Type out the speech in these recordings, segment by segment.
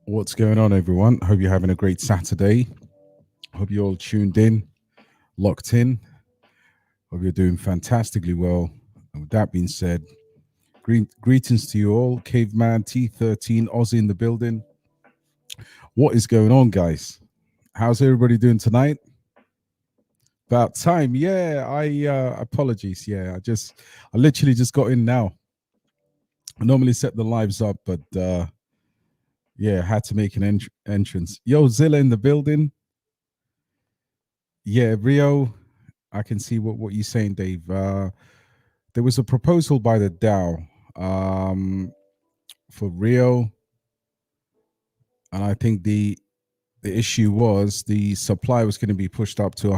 What's going on, everyone? Hope you're having a great Saturday. Hope you're all tuned in, locked in. Hope you're doing fantastically well. And with that being said, greetings to you all. Caveman T13 Aussie in the building. What is going on, guys? How's everybody doing tonight? About time. Yeah, I apologies. Yeah, I literally just got in now. I normally set the lives up, but yeah, had to make an entrance. Yo, Zilla in the building. Yeah, Rio, I can see what you're saying, Dave. There was a proposal by the DAO for Rio, and I think the issue was the supply was going to be pushed up to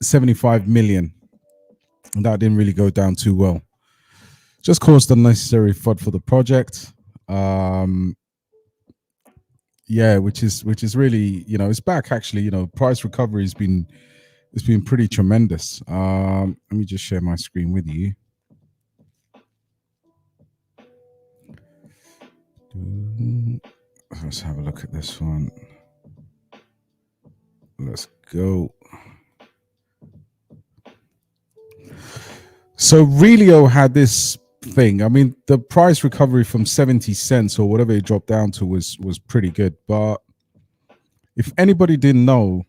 75 million, and that didn't really go down too well. Just caused unnecessary FUD for the project. Yeah, which is really, it's back actually. Price recovery has been pretty tremendous. Let me just share my screen with you. Let's have a look at this one. Let's go. So Realio had this thing. I mean, the price recovery from 70 cents or whatever it dropped down to was pretty good. But if anybody didn't know,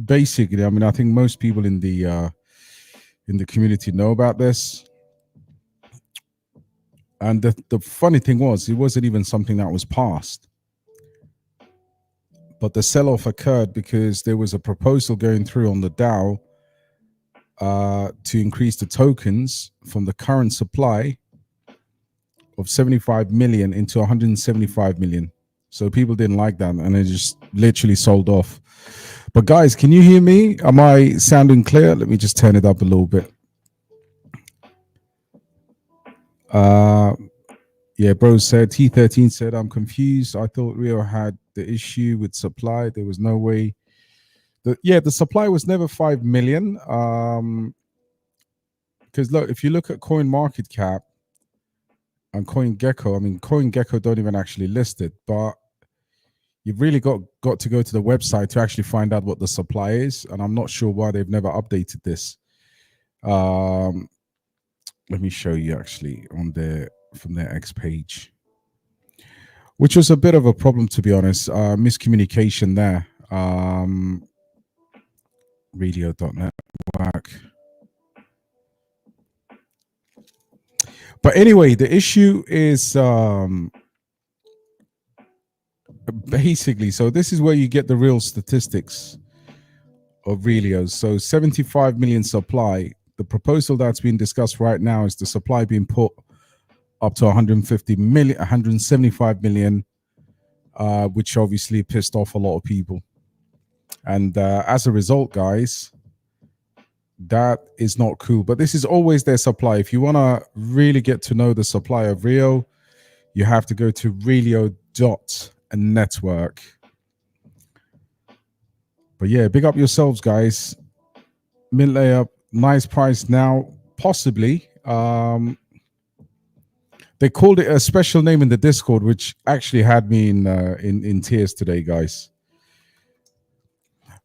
basically, I mean, I think most people in the community know about this. And the funny thing was, it wasn't even something that was passed. But the sell-off occurred because there was a proposal going through on the DAO to increase the tokens from the current supply of 75 million into 175 million. So people didn't like that, and they just literally sold off. But guys, can you hear me? Am I sounding clear? Let me just turn it up a little bit. Yeah, bro said, T13 said, I'm confused. I thought Rio had the issue with supply. There was no way. The supply was never 5 million. Because look, if you look at Coin Market Cap and CoinGecko, I mean, CoinGecko don't even actually list it, but you've really got to go to the website to actually find out what the supply is. And I'm not sure why they've never updated this. Let me show you actually from their X page, which was a bit of a problem, to be honest. Miscommunication there. Realio.network. But anyway, the issue is basically, so this is where you get the real statistics of Realio. So 75 million supply. The proposal that's being discussed right now is the supply being put up to 150 million, 175 million, which obviously pissed off a lot of people. And as a result, guys, that is not cool. But this is always their supply. If you want to really get to know the supply of Rio, you have to go to Realio.network. But yeah, big up yourselves, guys. Mint layup, nice price now, possibly. They called it a special name in the Discord, which actually had me in tears today, guys.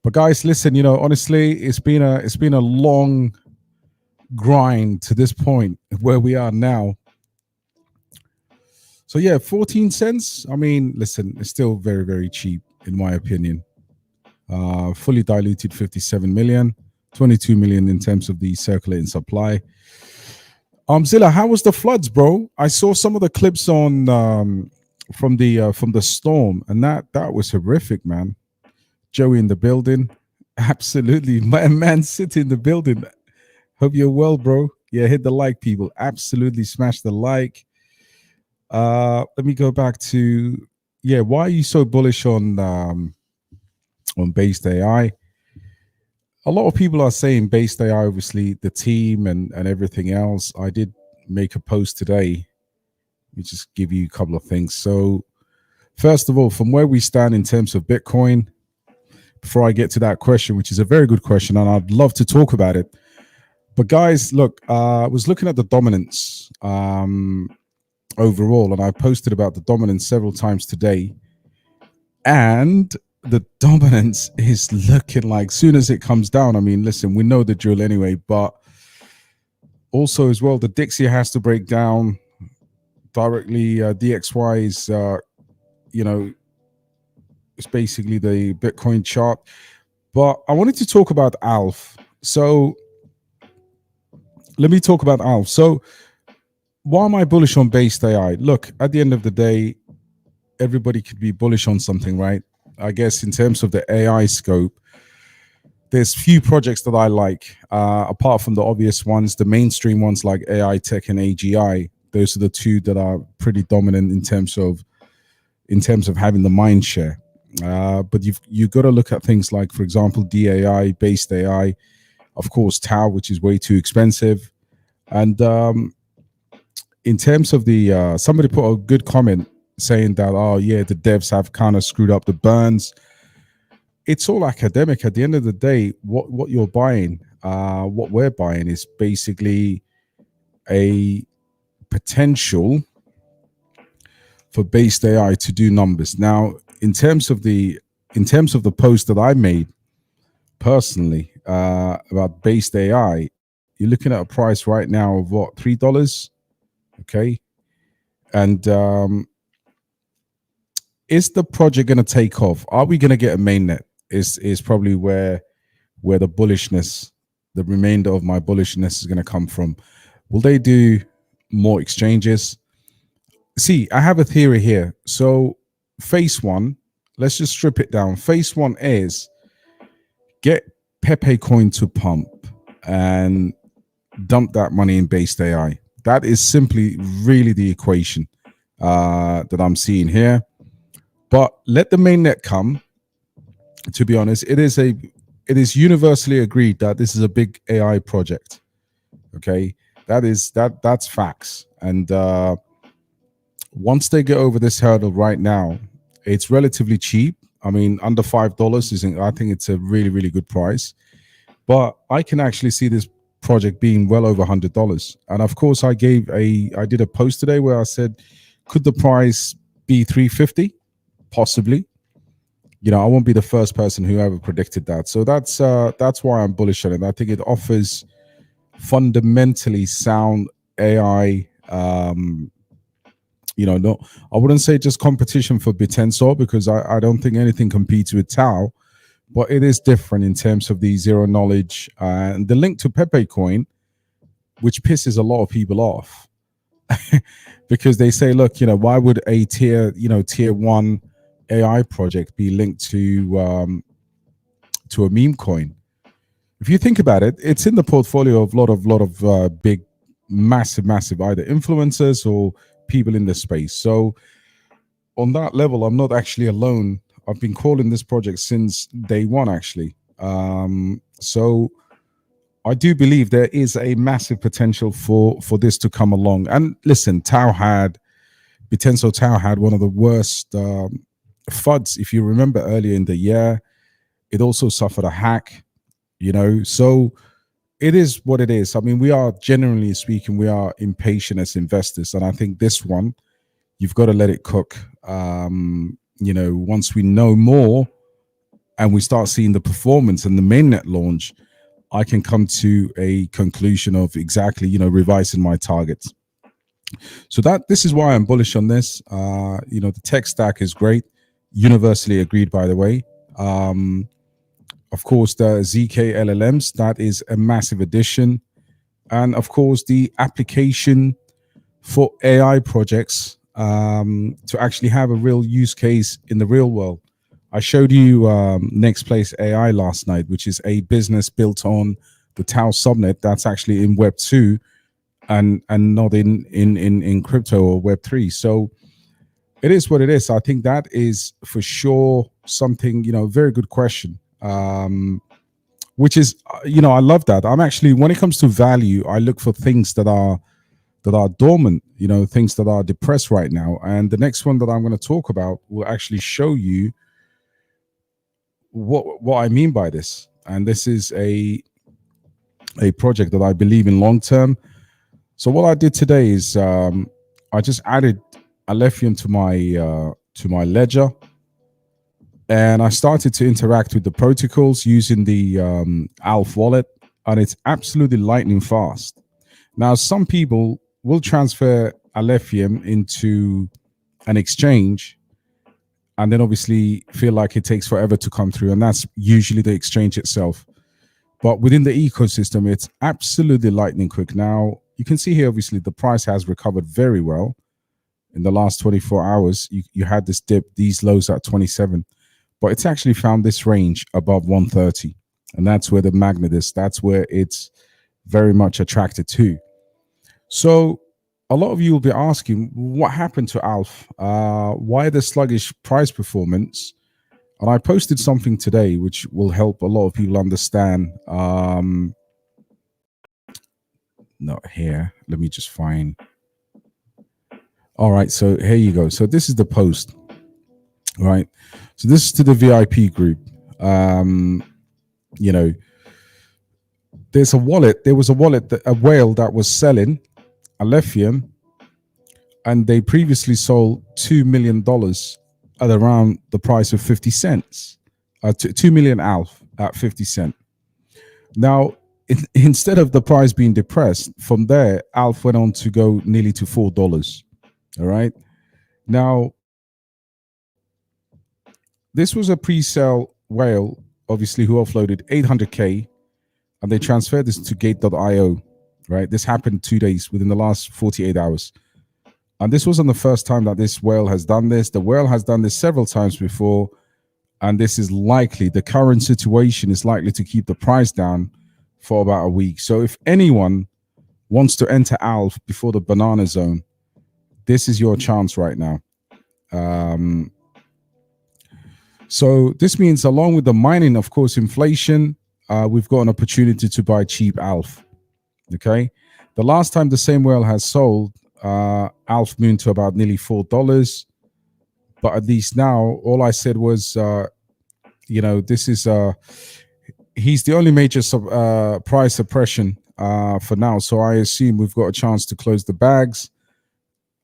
But guys, listen, honestly, it's been a long grind to this point where we are now. So yeah, 14 cents. I mean, listen, it's still very, very cheap in my opinion. Fully diluted 57 million, 22 million in terms of the circulating supply. Zilla, how was the floods, bro? I saw some of the clips on from the storm, and that was horrific, man. Joey in the building, absolutely. My man City in the building. Hope you're well, bro. Yeah, hit the like, people. Absolutely, smash the like. Let me go back to why are you so bullish on based AI? A lot of people are saying based AI, obviously the team and everything else. I did make a post today. Let me just give you a couple of things. So first of all, from where we stand in terms of Bitcoin, before I get to that question, which is a very good question, and I'd love to talk about it. But guys, look, I was looking at the dominance. overall, and I posted about the dominance several times today, and the dominance is looking like soon as it comes down. I mean, listen, we know the drill anyway, but also as well, the Dixie has to break down directly. DXY is, it's basically the Bitcoin chart. But I wanted to talk about ALF. So let me talk about ALF. So why am I bullish on based AI? Look, at the end of the day, everybody could be bullish on something, right? I guess in terms of the AI scope, there's few projects that I like, apart from the obvious ones, the mainstream ones like AI Tech and AGI. Those are the two that are pretty dominant in terms of having the mind share. But you've got to look at things like, for example, DAI, based AI, of course, Tau, which is way too expensive. And in terms of the, somebody put a good comment saying that, oh yeah, the devs have kind of screwed up the burns. It's all academic. At the end of the day, what you're buying, what we're buying is basically a potential for based AI to do numbers. Now, in terms of the post that I made personally about based AI, you're looking at a price right now of what, $3? Okay, and is the project going to take off? Are we going to get a mainnet? Is probably where the bullishness, the remainder of my bullishness is going to come from. Will they do more exchanges? See, I have a theory here. So phase one, let's just strip it down. Phase one is get Pepe Coin to pump and dump that money in based AI. That is simply really the equation that I'm seeing here. But let the mainnet come. To be honest, it is universally agreed that this is a big AI project. Okay, that's facts. And once they get over this hurdle, right now, it's relatively cheap. I mean, under $5 isn't. I think it's a really, really good price. But I can actually see this project being well over $100. And of course, I did a post today where I said, could the price be 350? Possibly. I won't be the first person who ever predicted that. So that's why I'm bullish on it. I think it offers fundamentally sound AI. No, I wouldn't say just competition for Bitensor, because I don't think anything competes with Tau, but it is different in terms of the zero knowledge and the link to Pepe Coin, which pisses a lot of people off because they say, look, why would a tier one AI project be linked to a meme coin? If you think about it, it's in the portfolio of lot of big, massive either influencers or people in the space. So on that level, I'm not actually alone. I've been calling this project since day one, actually. So I do believe there is a massive potential for this to come along. And listen, Bitensor Tau had one of the worst FUDs, if you remember, earlier in the year. It also suffered a hack, so it is what it is. I mean, we are, generally speaking, we are impatient as investors. And I think this one, you've got to let it cook. Once we know more and we start seeing the performance and the mainnet launch, I can come to a conclusion of exactly, revising my targets. So this is why I'm bullish on this. The tech stack is great, universally agreed, by the way. Of course, the ZK LLMs, that is a massive addition. And of course, the application for AI projects to actually have a real use case in the real world. I showed you Next Place AI last night, which is a business built on the Tau subnet that's actually in Web 2 and not in crypto or Web 3. So it is what it is. I think that is for sure something, very good question. Which is, I love that. I'm actually, when it comes to value, I look for things that are dormant, things that are depressed right now. And the next one that I'm going to talk about will actually show you what I mean by this. And this is a project that I believe in long term. So what I did today is I I just added Alephium to my ledger, and I started to interact with the protocols using the Alph wallet, and it's absolutely lightning fast. Now, some people will transfer Alephium into an exchange and then obviously feel like it takes forever to come through, and that's usually the exchange itself. But within the ecosystem, it's absolutely lightning quick. Now, you can see here, obviously, the price has recovered very well. In the last 24 hours, you had this dip, these lows at 27, but it's actually found this range above 130. And that's where the magnet is. That's where it's very much attracted to. So a lot of you will be asking, what happened to Alf? Why the sluggish price performance? And I posted something today which will help a lot of people understand. Not here. Let me just find. All right, so here you go. So this is the post, right? So this is to the VIP group. You know, there's a wallet. There was a wallet, a whale that was selling Alephium, and they previously sold $2 million at around the price of 50 cents. 2 million Alf at 50 cents. Now, instead of the price being depressed, from there, Alf went on to go nearly to $4. All right. Now, this was a pre-sale whale, obviously, who offloaded 800K, and they transferred this to gate.io, right? This happened 2 days within the last 48 hours. And this wasn't the first time that this whale has done this. The whale has done this several times before, and this is likely, the current situation is likely to keep the price down for about a week. So if anyone wants to enter ALF before the banana zone, this is your chance right now. So this means, along with the mining, of course, inflation, we've got an opportunity to buy cheap ALF. Okay. The last time the same whale has sold, ALF moved to about nearly $4. But at least now, all I said was, you know, this is, he's the only major price suppression for now. So I assume we've got a chance to close the bags,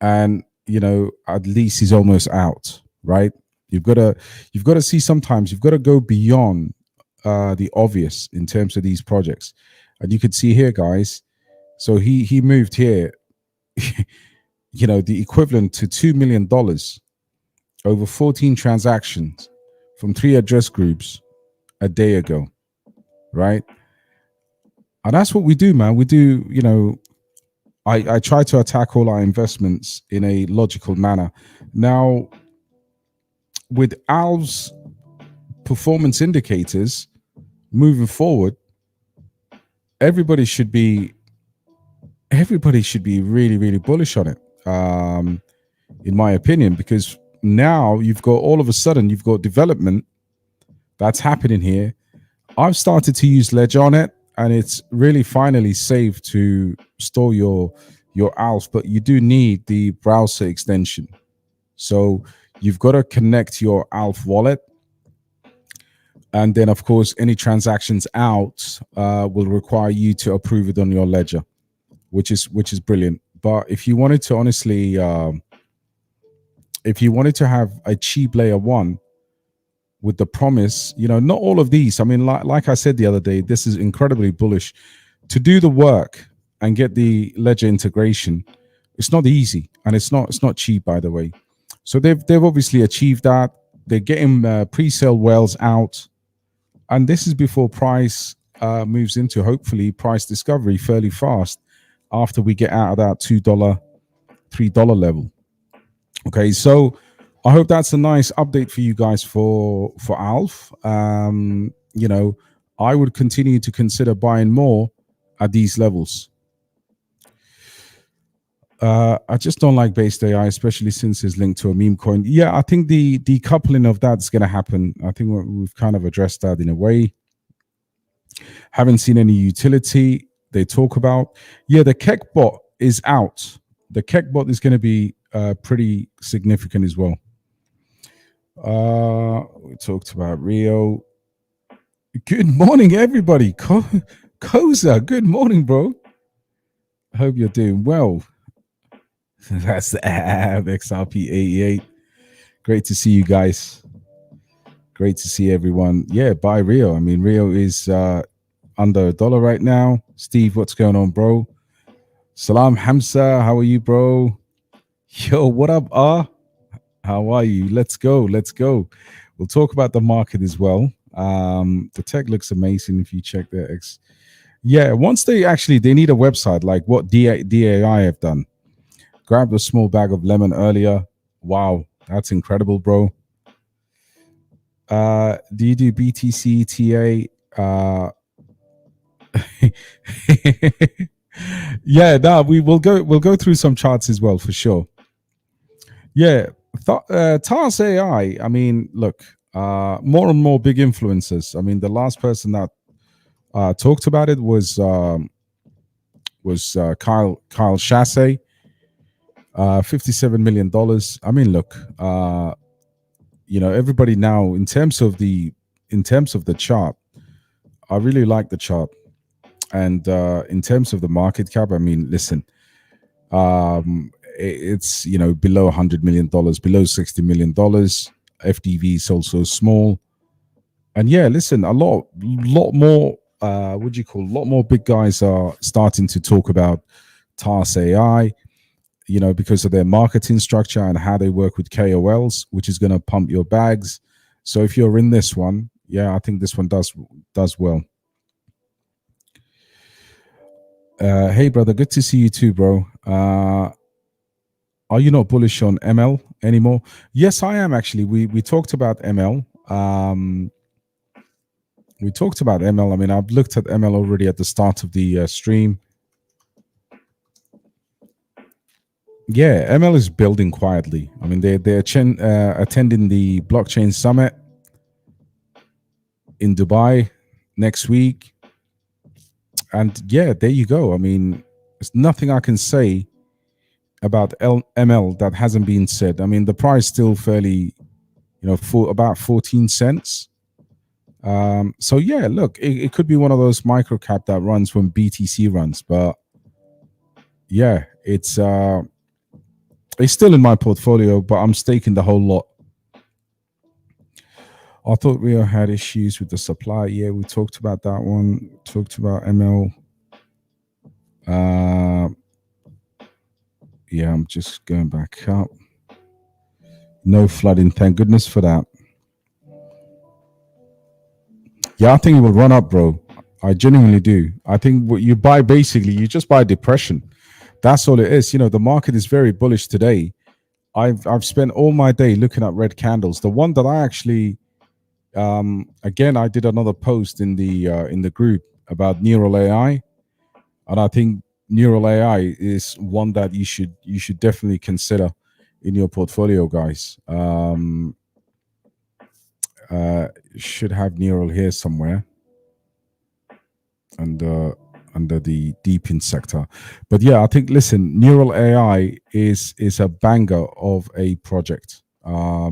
and, you know, at least he's almost out, right? You've got to see, sometimes you've got to go beyond the obvious in terms of these projects. And you can see here, guys, so he moved here, you know, the equivalent to $2 million over 14 transactions from 3 address groups a day ago, right? And that's what we do, man. We do, you know, I try to attack all our investments in a logical manner. Now, with ALV's performance indicators moving forward, everybody should be really, really bullish on it, in my opinion, because now you've got, all of a sudden, you've got development that's happening here. I've started to use Ledger on it, and it's really finally safe to store your ALF, but you do need the browser extension. So you've got to connect your ALF wallet, and then, of course, any transactions out will require you to approve it on your Ledger, which is brilliant. But if you wanted to, honestly, if you wanted to have a cheap layer one with the promise, you know, not all of these, I mean, like I said the other day, this is incredibly bullish. To do the work and get the Ledger integration, it's not easy, and it's not cheap, by the way. So they've obviously achieved that. They're getting pre-sale whales out, and this is before price moves into, hopefully, price discovery fairly fast after we get out of that $2, $3 level. Okay, so I hope that's a nice update for you guys for ALF. You know, I would continue to consider buying more at these levels. I just don't like based AI, especially since it's linked to a meme coin. Yeah, I think the decoupling of that's going to happen. I think we've kind of addressed that in a way. Haven't seen any utility they talk about. Yeah, the Keck bot is out. The Keck bot is going to be pretty significant as well. We talked about Rio. Good morning, everybody. Koza, good morning, bro. Hope you're doing well. That's the XRP88. Great to see you guys. Great to see everyone. Yeah, buy Rio. I mean, Rio is under $1 right now. Steve, what's going on, bro? Salam Hamza, how are you, bro? Yo, what up, How are you? Let's go. Let's go. We'll talk about the market as well. The tech looks amazing if you check their X. Yeah, once they need a website like what DAI have done. Grabbed a small bag of lemon earlier. Wow, that's incredible, bro. Do you do BTC TA? Yeah, no, we'll go through some charts as well for sure. Yeah, TARS AI. I mean, look, more and more big influencers. I mean, the last person that talked about it was Kyle Chasse, $57 million. I mean, look, everybody now in terms of the chart, I really like the chart, and in terms of the market cap, I mean, listen, it's below $100 million, below $60 million. FDV is also small, and yeah, listen, a lot more. What do you call? A lot more big guys are starting to talk about TARS AI. Because of their marketing structure and how they work with KOLs, which is going to pump your bags. So if you're in this one, yeah, I think this one does well. Hey, brother, good to see you too, bro. Are you not bullish on ML anymore? Yes, I am actually. We talked about ML. We talked about ML. I mean, I've looked at ML already at the start of the stream. Yeah, ML is building quietly. I mean, they're attending the blockchain summit in Dubai next week, and yeah, there you go. I mean, there's nothing I can say about ML that hasn't been said. I mean, the price still fairly, for about 14 cents. So yeah, look, it could be one of those micro cap that runs when BTC runs, but yeah, it's still in my portfolio, but I'm staking the whole lot. I thought Rio had issues with the supply. Yeah, we talked about that one. Talked about ML. Yeah, I'm just going back up. No flooding. Thank goodness for that. Yeah, I think it will run up, bro. I genuinely do. I think what you buy, basically, you just buy depression. That's all it is. The market is very bullish today. I've spent all my day looking at red candles. The one that I actually, again, I did another post in the group about neural AI, and I think neural AI is one that you should definitely consider in your portfolio, guys. Should have neural here somewhere, and under the deep in sector. But yeah, I think, listen, neural AI is a banger of a project. I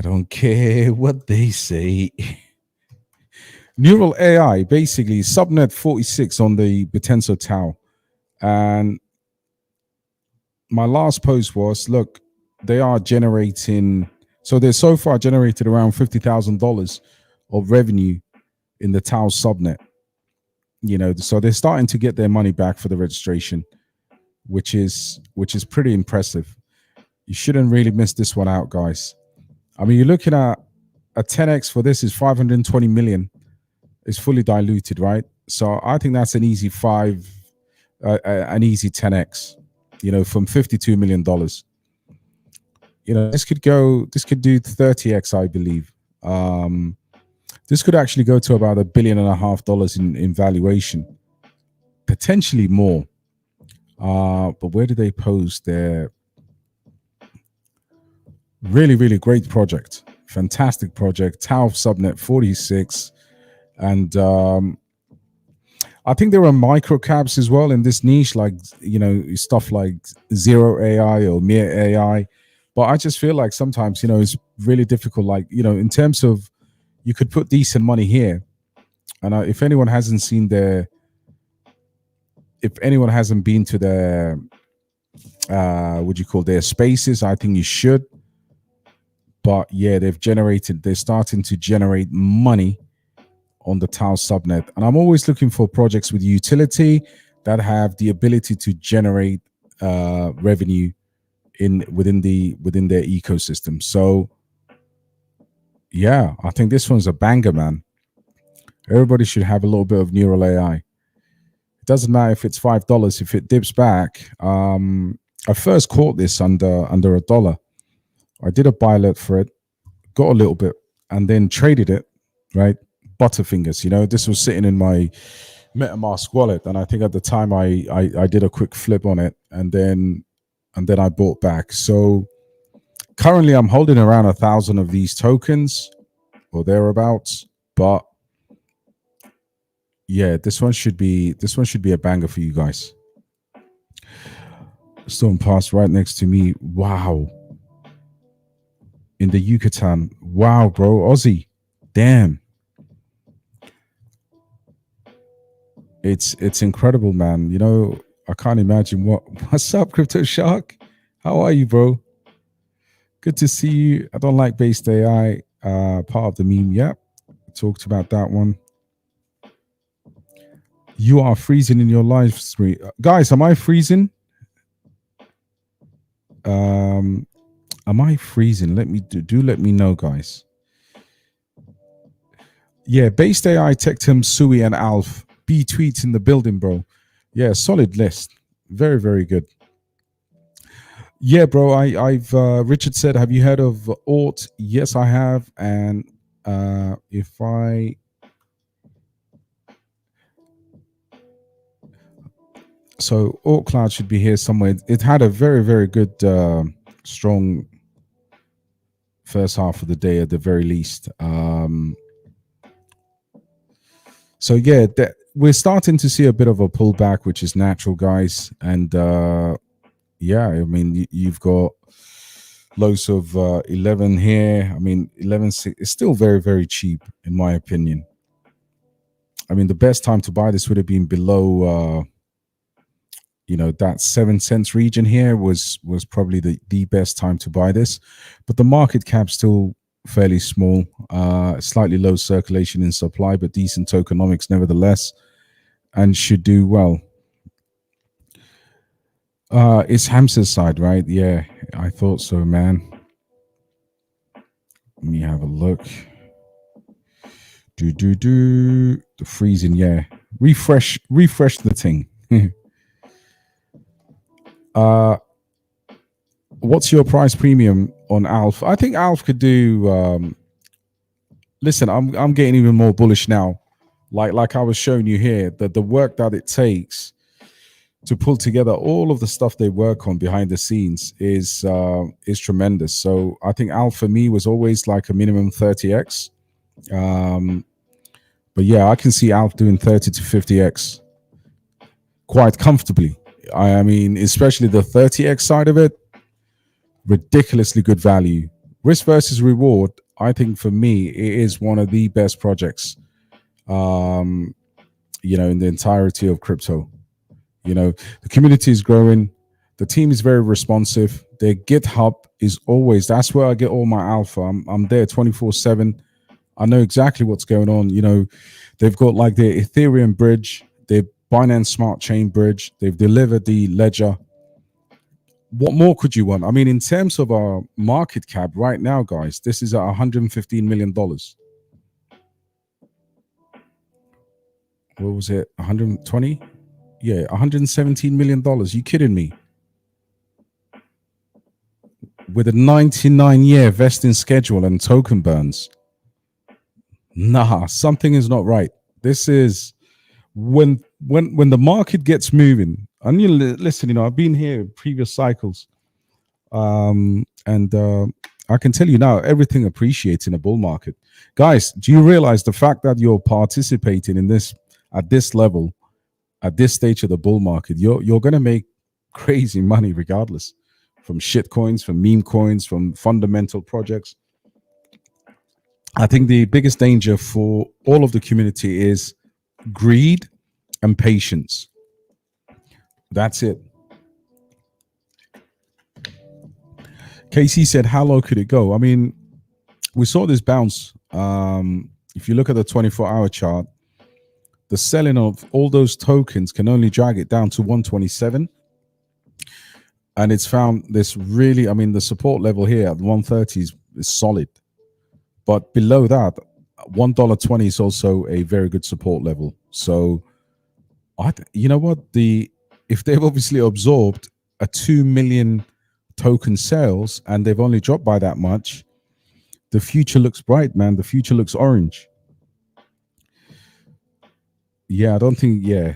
don't care what they say. Neural AI, basically subnet 46 on the Potenza Tau. And my last post was, look, they are generating, so they're so far generated around $50,000 of revenue in the Tau subnet. So they're starting to get their money back for the registration, which is pretty impressive. You shouldn't really miss this one out, guys. I mean, you're looking at a 10x for this is 520 million. It's fully diluted, right? So I think that's an easy an easy 10x. From $52 million. This could do 30x, I believe. This could actually go to about $1.5 billion in valuation, potentially more. But where do they post their really, really great project? Fantastic project. Tau subnet 46. And I think there are micro caps as well in this niche, like, stuff like Zero AI or Mere AI. But I just feel like sometimes, it's really difficult. Like, in terms of, you could put decent money here. And if anyone hasn't seen their if anyone hasn't been to their what do you call their spaces, I think you should. But yeah, they're starting to generate money on the Tau subnet. And I'm always looking for projects with utility that have the ability to generate revenue within their ecosystem. So yeah, I think this one's a banger, man. Everybody should have a little bit of neural AI. It doesn't matter if it's $5. If it dips back, I first caught this under $1. I did a buy alert for it, got a little bit, and then traded it, right? Butterfingers, this was sitting in my MetaMask wallet, and I think at the time I did a quick flip on it, and then I bought back. So currently I'm holding around 1,000 of these tokens or thereabouts, but yeah, this one should be a banger for you guys. Storm passed right next to me. Wow. In the Yucatan. Wow, bro. Aussie. Damn. It's incredible, man. I can't imagine what's up, Crypto Shark? How are you, bro? Good to see you. I don't like based AI. Part of the meme. Yep. Talked about that one. You are freezing in your live stream. Guys, am I freezing? Am I freezing? Let me let me know, guys. Yeah, based AI, Tectum, Sui, and Alf. B tweets in the building, bro. Yeah, solid list. Very, very good. Yeah, bro. I've Richard said, have you heard of Alt? Yes, I have. And if I so Alt Cloud should be here somewhere. It had a very, very good, strong first half of the day at the very least. So yeah, we're starting to see a bit of a pullback, which is natural, guys. And yeah, I mean, you've got lows of 11 here. I mean, 11 is still very, very cheap, in my opinion. I mean, the best time to buy this would have been below, that 7 cents region here was probably the best time to buy this. But the market cap's still fairly small, slightly low circulation in supply, but decent tokenomics nevertheless, and should do well. It's Hamza's side, right? Yeah, I thought so, man. Let me have a look. The freezing, yeah. Refresh the thing. What's your price premium on Alf? I think Alf could do. Listen, I'm getting even more bullish now. Like I was showing you here, that the work that it takes to pull together all of the stuff they work on behind the scenes is tremendous. So I think Alf for me was always like a minimum 30x. But yeah, I can see Alf doing 30 to 50x quite comfortably. I mean, especially the 30x side of it, ridiculously good value. Risk versus reward, I think for me, it is one of the best projects, in the entirety of crypto. The community is growing. The team is very responsive. Their GitHub is always, that's where I get all my alpha. I'm there 24/7. I know exactly what's going on. They've got like their Ethereum bridge, their Binance Smart Chain bridge. They've delivered the ledger. What more could you want? I mean, in terms of our market cap right now, guys, this is at $115 million. What was it? 120? Yeah, $117 million. You kidding me? With a 99-year vesting schedule and token burns. Nah, something is not right. This is when the market gets moving. And listen, I've been here in previous cycles, and I can tell you now, everything appreciates in a bull market. Guys, do you realize the fact that you're participating in this at this level, at this stage of the bull market, you're going to make crazy money regardless, from shit coins, from meme coins, from fundamental projects. I think the biggest danger for all of the community is greed and patience. That's it. KC said, how low could it go? I mean, we saw this bounce. If you look at the 24-hour chart, the selling of all those tokens can only drag it down to 127. And it's found this really, I mean, the support level here at 130 is solid. But below that, $1.20 is also a very good support level. So, you know what? If they've obviously absorbed a 2 million token sales and they've only dropped by that much, the future looks bright, man. The future looks orange. Yeah, I don't think you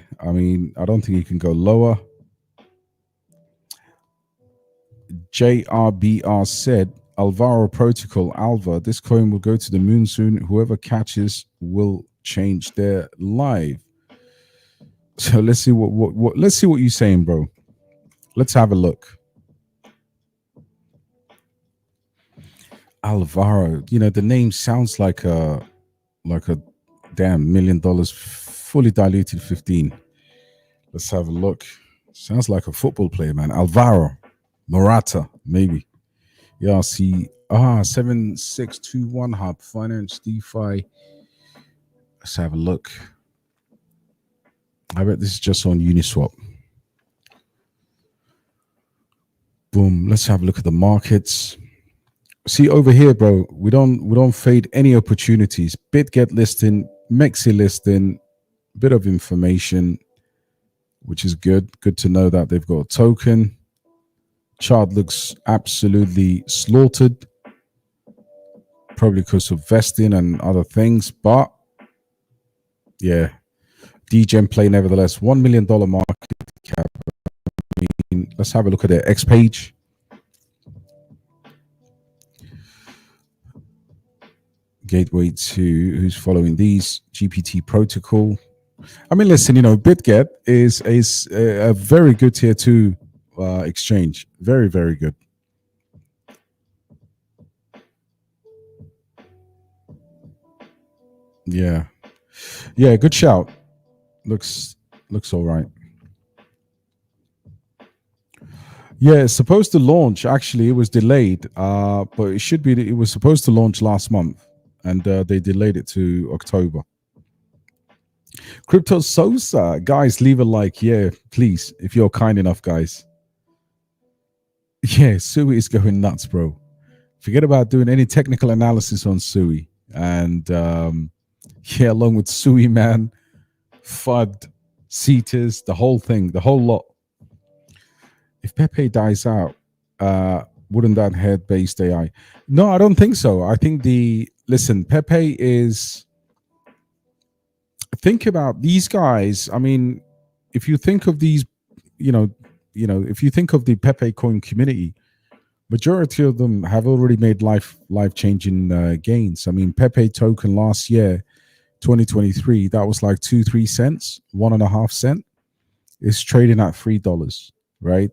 can go lower. JRBR said, Alvaro Protocol, Alva, this coin will go to the moon soon. Whoever catches will change their life. So let's see let's see what you're saying, bro. Let's have a look. Alvaro, the name sounds like a damn $1 million fully diluted 15. Let's have a look. Sounds like a football player, man. Alvaro Morata, maybe. Yeah, I see. 7621 Hub Finance DeFi. Let's have a look. I bet this is just on Uniswap. Boom. Let's have a look at the markets. See over here, bro. We don't fade any opportunities. BitGet listing, Mexi listing, bit of information, which is good. Good to know that they've got a token. Chart looks absolutely slaughtered, probably because of vesting and other things. But yeah, DGen play nevertheless. $1 million market cap. I mean, let's have a look at their X page. Gateway 2, who's following these? GPT protocol. I mean, listen, BitGet is a very good tier 2 exchange. Very, very good. Yeah. Yeah, good shout. Looks all right. Yeah, it's supposed to launch. Actually, it was delayed, but it was supposed to launch last month, and they delayed it to October. Crypto Sosa, guys, leave a like. Yeah, please, if you're kind enough, guys. Yeah, Sui is going nuts, bro. Forget about doing any technical analysis on Sui. And yeah, along with Sui, man, FUD, CETAs, the whole thing, the whole lot. If Pepe dies out, wouldn't that head-based AI? No, I don't think so. I think Pepe is. Think about these guys. I mean, if you think of these, if you think of the Pepe coin community, majority of them have already made life-changing gains. I mean, Pepe token last year, 2023, that was like 2-3 cents, 1.5 cent. It's trading at $3, right?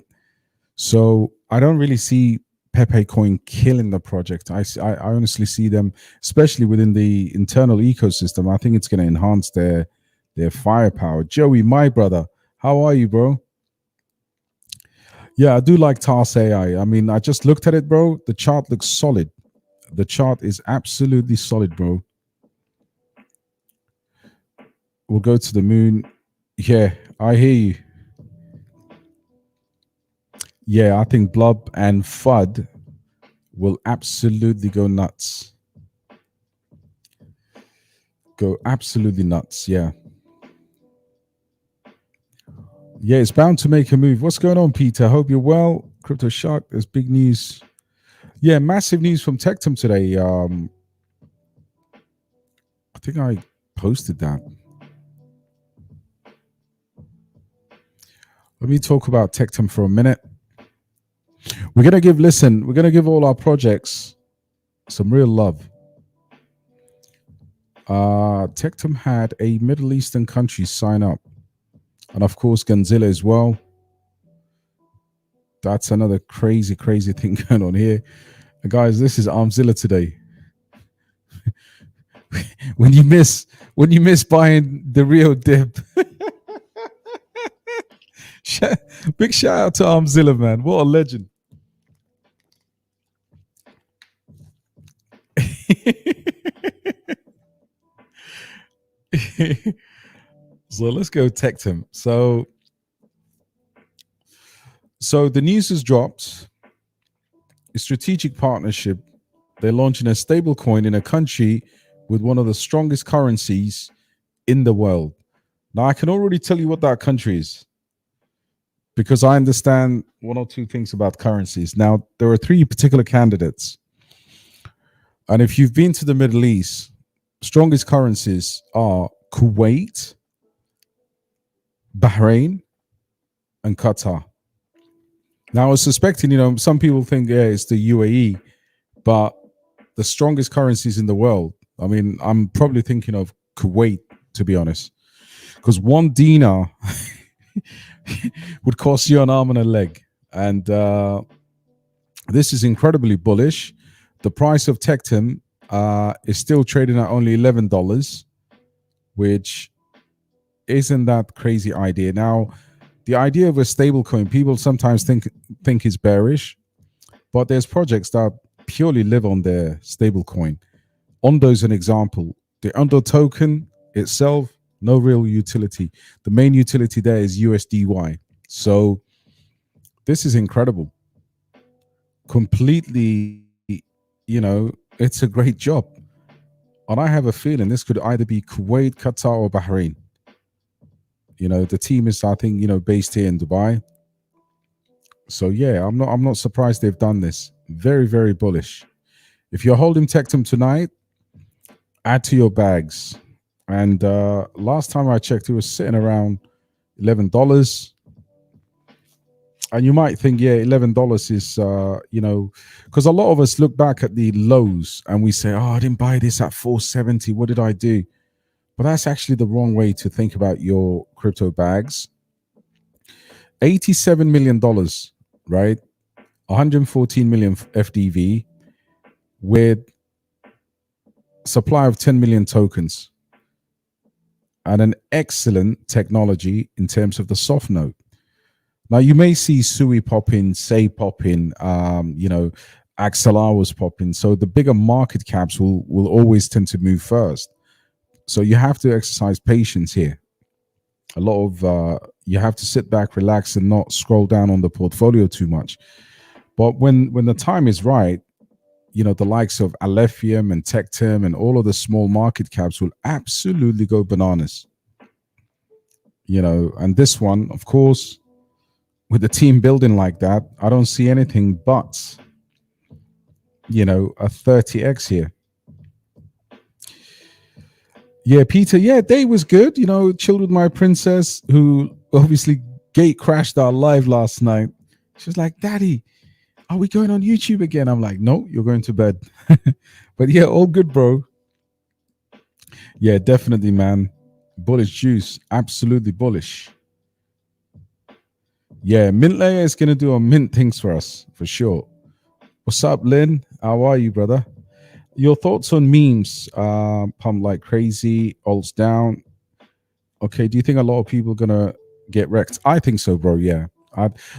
So I don't really see Pepe coin killing the project. I honestly see them, especially within the internal ecosystem. I think it's going to enhance their firepower. Joey, my brother, how are you, bro? Yeah, I do like TARS AI. I mean, I just looked at it, bro. The chart looks solid. The chart is absolutely solid, bro. We'll go to the moon. Yeah, I hear you. Yeah, I think Blob and FUD will absolutely go nuts. Go absolutely nuts, yeah. Yeah, it's bound to make a move. What's going on, Peter? Hope you're well. Crypto Shark, there's big news. Yeah, massive news from Tectum today. I think I posted that. Let me talk about Tectum for a minute. We're going to give all our projects some real love. Tectum had a Middle Eastern country sign up. And of course, Gonzilla as well. That's another crazy thing going on here. And guys, this is Armzilla today. when you miss buying the real dip. Big shout out to Armzilla, man. What a legend. So let's go Tectum. So the news has dropped. A strategic partnership. They're launching a stable coin in a country with one of the strongest currencies in the world. Now I can already tell you what that country is because I understand one or two things about currencies. Now there are three particular candidates. And if you've been to the Middle East, strongest currencies are Kuwait, Bahrain, and Qatar. Now, I was suspecting, some people think, yeah, it's the UAE, but the strongest currencies in the world, I mean, I'm probably thinking of Kuwait, to be honest, because one dinar would cost you an arm and a leg. And this is incredibly bullish. The price of Tectum is still trading at only $11, which isn't that crazy idea. Now, the idea of a stable coin, people sometimes think is bearish, but there's projects that purely live on their stable coin. Ondo is an example. The Ondo token itself, no real utility. The main utility there is USDY. So this is incredible. Completely, it's a great job. And I have a feeling this could either be Kuwait, Qatar, or Bahrain. The team is, I think, based here in Dubai. So yeah, I'm not surprised they've done this. Very, very bullish. If you're holding Tectum tonight, add to your bags. And last time I checked, it was sitting around $11. And you might think, yeah, $11 is, because a lot of us look back at the lows and we say, oh, I didn't buy this at 470. What did I do? But that's actually the wrong way to think about your crypto bags. $87 million, right? 114 million FDV with supply of 10 million tokens and an excellent technology in terms of the soft node. Now, you may see Sui pop in, Say pop in, Axelar was popping. So the bigger market caps will always tend to move first. So you have to exercise patience here. A lot of you have to sit back, relax, and not scroll down on the portfolio too much. But when the time is right, the likes of Alephium and Tectum and all of the small market caps will absolutely go bananas. And this one, of course, with the team building like that, I don't see anything but, a 30x here. Yeah, Peter. Yeah, day was good. Chilled with my princess, who obviously gate crashed our live last night. She was like, "Daddy, are we going on YouTube again?" I'm like, "No, you're going to bed." But yeah, all good, bro. Yeah, definitely, man. Bullish juice, absolutely bullish. Yeah, Mint Layer is gonna do a mint things for us for sure. What's up, Lynn? How are you, brother? Your thoughts on memes? Pump like crazy, alts down. Okay, do you think a lot of people are gonna get wrecked? I think so, bro. Yeah.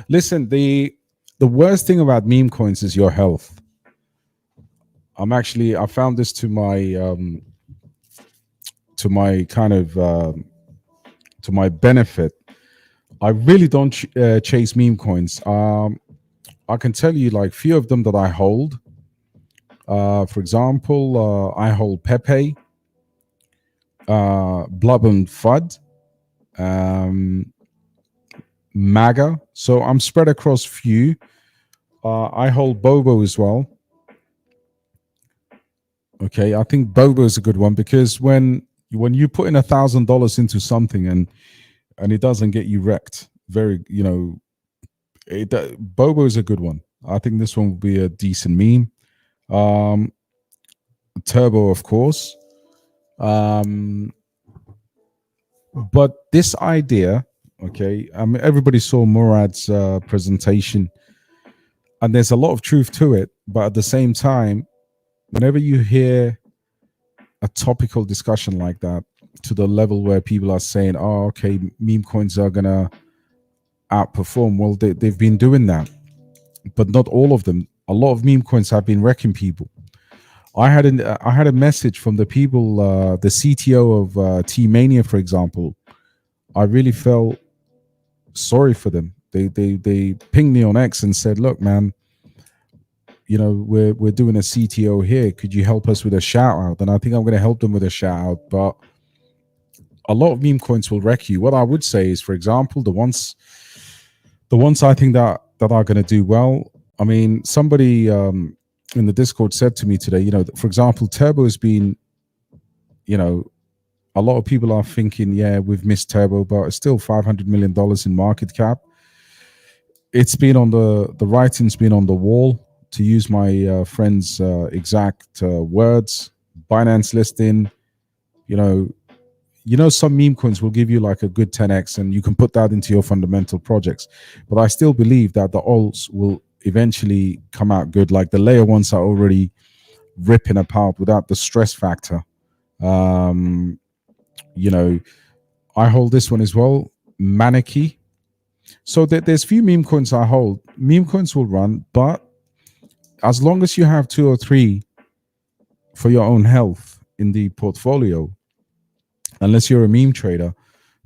Listen, the worst thing about meme coins is your health. I found this to my kind of to my benefit. I really don't chase meme coins. I can tell you like few of them that I hold. For example, I hold Pepe, Blub and Fud, MAGA. So I'm spread across few. I hold Bobo as well. Okay, I think Bobo is a good one because when you put in $1,000 into something and it doesn't get you wrecked, Bobo is a good one. I think this one will be a decent meme. Turbo, of course. But this idea, okay, I mean, everybody saw Murad's presentation, and there's a lot of truth to it. But at the same time, whenever you hear a topical discussion like that to the level where people are saying, "Oh, okay, meme coins are gonna outperform. Well, they've been doing that, but not all of them. A lot of meme coins have been wrecking people. I had a message from the people, the CTO of T Mania, for example. I really felt sorry for them. They pinged me on X and said, "Look, man, you know, we're doing a CTO here. Could you help us with a shout out?" And I think I'm going to help them with a shout out. But a lot of meme coins will wreck you. What I would say is, for example, the ones I think that are going to do well. I mean, somebody in the Discord said to me today, you know, for example, Turbo has been, you know, a lot of people are thinking, yeah, we've missed Turbo, but it's still $500 million in market cap. It's been on the writing's been on the wall, to use my friend's exact words. Binance listing, you know, some meme coins will give you like a good 10x, and you can put that into your fundamental projects. But I still believe that the alts will eventually come out good. Like the layer ones are already ripping apart without the stress factor. You know, I hold this one as well, Manaki. So there's few meme coins I hold. Meme coins will run, but as long as you have 2 or 3 for your own health in the portfolio, unless you're a meme trader,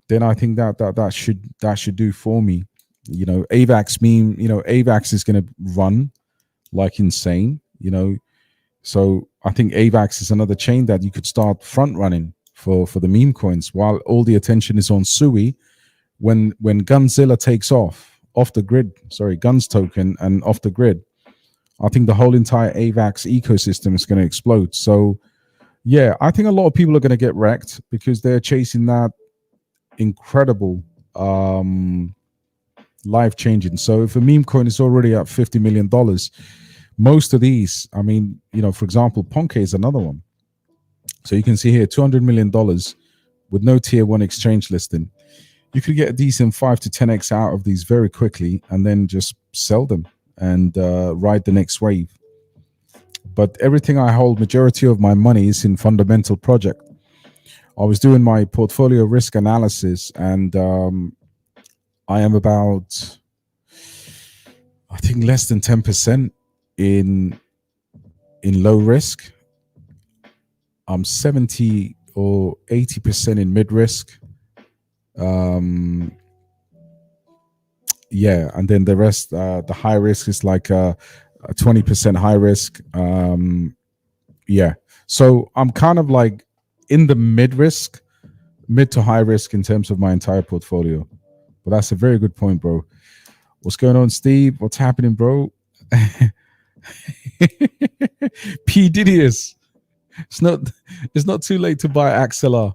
then I think that should do for me. You know, AVAX meme, you know, AVAX is going to run like insane, you know. So I think AVAX is another chain that you could start front running for the meme coins, while all the attention is on Sui. When Gunzilla takes off the grid, sorry, Guns token and off the grid, I think the whole entire AVAX ecosystem is going to explode. So yeah, I think a lot of people are going to get wrecked because they're chasing that incredible life changing. So if a meme coin is already at $50 million, most of these, I mean, you know, for example, Ponke is another one. So you can see here, $200 million with no tier 1 exchange listing. You could get a decent 5 to 10x out of these very quickly and then just sell them and ride the next wave. But everything I hold, majority of my money is in fundamental project. I was doing my portfolio risk analysis, and I am about, I think, less than 10% in low risk. I'm 70 or 80% in mid risk. Yeah, and then the rest, the high risk is like 20% high risk. Yeah, so I'm kind of like in the mid to high risk in terms of my entire portfolio. But that's a very good point, bro. What's going on, Steve? What's happening, bro? P Didius. It's not too late to buy Axelar.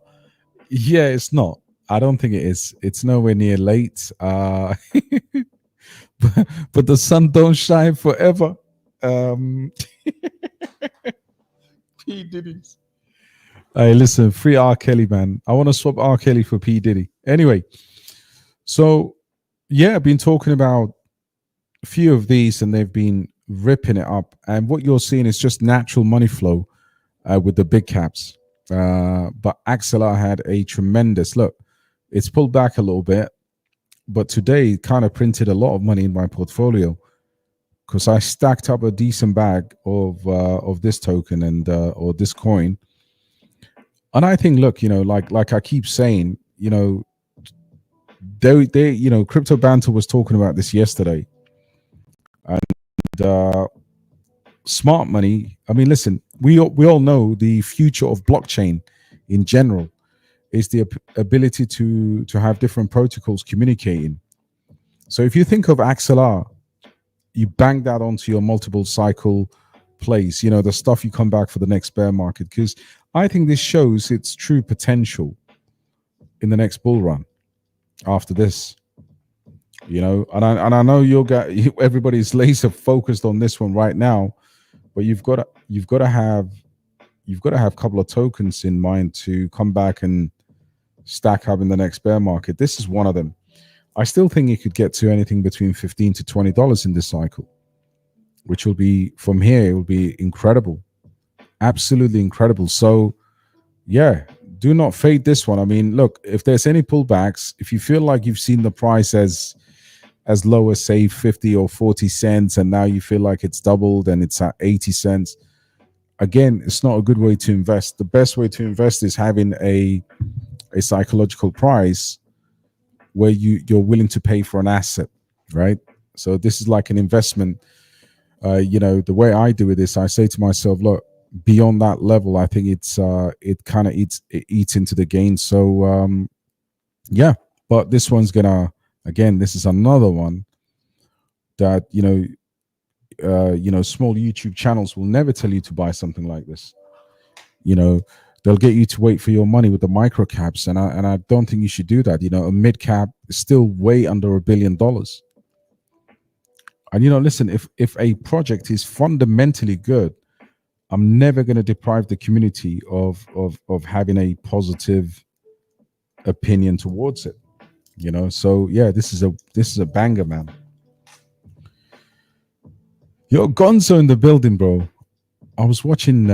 Yeah, it's not. I don't think it is. It's nowhere near late. But the sun don't shine forever. P Diddy's. Hey, listen, free R. Kelly, man. I want to swap R. Kelly for P. Diddy. Anyway, so yeah, I've been talking about a few of these and they've been ripping it up. And what you're seeing is just natural money flow with the big caps. But Axelar had a tremendous look. It's pulled back a little bit, but today it kind of printed a lot of money in my portfolio because I stacked up a decent bag of this token and or this coin. And I think, look, you know, like I keep saying, you know, they you know, Crypto Banter was talking about this yesterday, and smart money. I mean, listen, we all know the future of blockchain in general is the ability to have different protocols communicating. So if you think of Axelar, you bang that onto your multiple cycle plays, you know, the stuff you come back for the next bear market, because I think this shows its true potential in the next bull run after this, you know. And I know everybody's laser focused on this one right now, but you've got to have a couple of tokens in mind to come back and stack up in the next bear market. This is one of them. I still think it could get to anything between $15 to $20 in this cycle, which will be, from here, it will be incredible, absolutely incredible. So yeah, do not fade this one. I mean, look, if there's any pullbacks, if you feel like you've seen the price as as low as say 50 or 40 cents, and now you feel like it's doubled and it's at 80 cents. Again, it's not a good way to invest. The best way to invest is having a psychological price where you're willing to pay for an asset, right? So this is like an investment. The way I do it is I say to myself, look, beyond that level, I think it kind of eats into the gain. So yeah, but this one's gonna, again, this is another one that small YouTube channels will never tell you to buy something like this. They'll get you to wait for your money with the micro caps, and I don't think you should do that. A mid cap is still way under $1 billion. And listen, if a project is fundamentally good, I'm never going to deprive the community of having a positive opinion towards it. So yeah, this is a banger, man. Yo, Gonzo in the building, bro. I was watching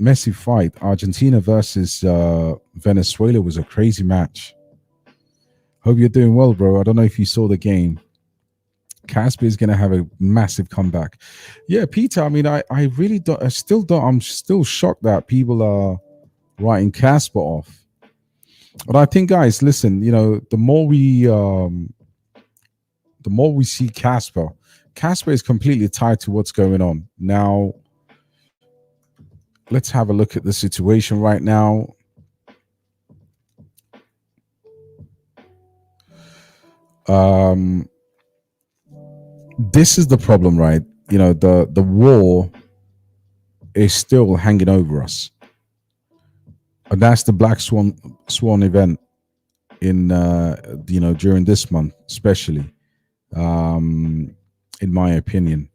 Messi fight. Argentina versus Venezuela was a crazy match. Hope you're doing well, bro. I don't know if you saw the game. Casper is going to have a massive comeback. Yeah, Peter, I mean, I really don't, I'm still shocked that people are writing Casper off. But I think, guys, listen, the more we see Casper is completely tied to what's going on. Now, let's have a look at the situation right now. This is the problem, right? The war is still hanging over us. And that's the Black Swan event in during this month, especially, in my opinion.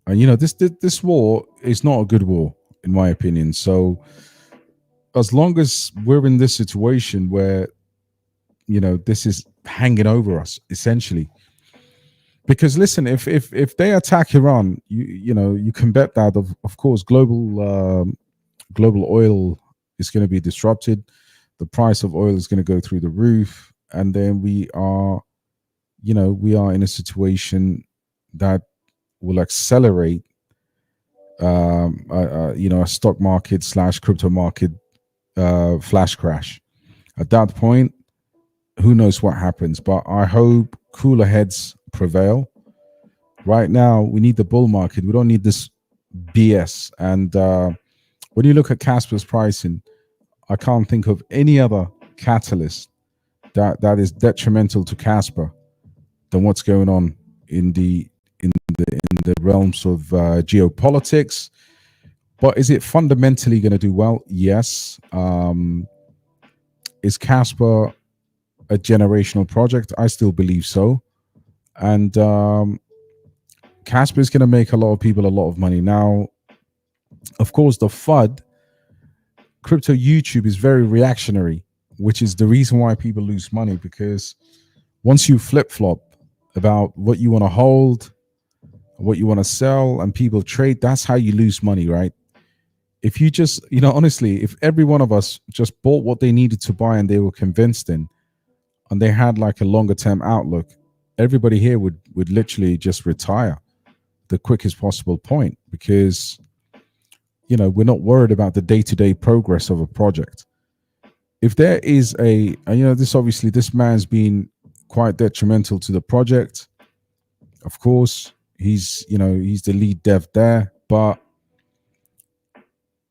And this war is not a good war, in my opinion. So as long as we're in this situation where this is hanging over us, essentially, because listen, if they attack Iran, you can bet that of course global oil is going to be disrupted. The price of oil is going to go through the roof, and then we are in a situation that will accelerate a stock market / crypto market flash crash. At that point, who knows what happens, but I hope cooler heads prevail. Right now, we need the bull market. We don't need this BS. And when you look at Casper's pricing, I can't think of any other catalyst that is detrimental to Casper than what's going on in the realms of geopolitics. But is it fundamentally going to do well? Yes. Is Casper a generational project? I still believe so. And Casper is going to make a lot of people a lot of money. Now, of course, the FUD, crypto YouTube, is very reactionary, which is the reason why people lose money, because once you flip-flop about what you want to hold, what you want to sell, and people trade, that's how you lose money, right? If you just, honestly, if every one of us just bought what they needed to buy and they were convinced in, and they had like a longer term outlook, everybody here would literally just retire the quickest possible point, because we're not worried about the day-to-day progress of a project. If there is this man's been quite detrimental to the project. Of course, he's the lead dev there, but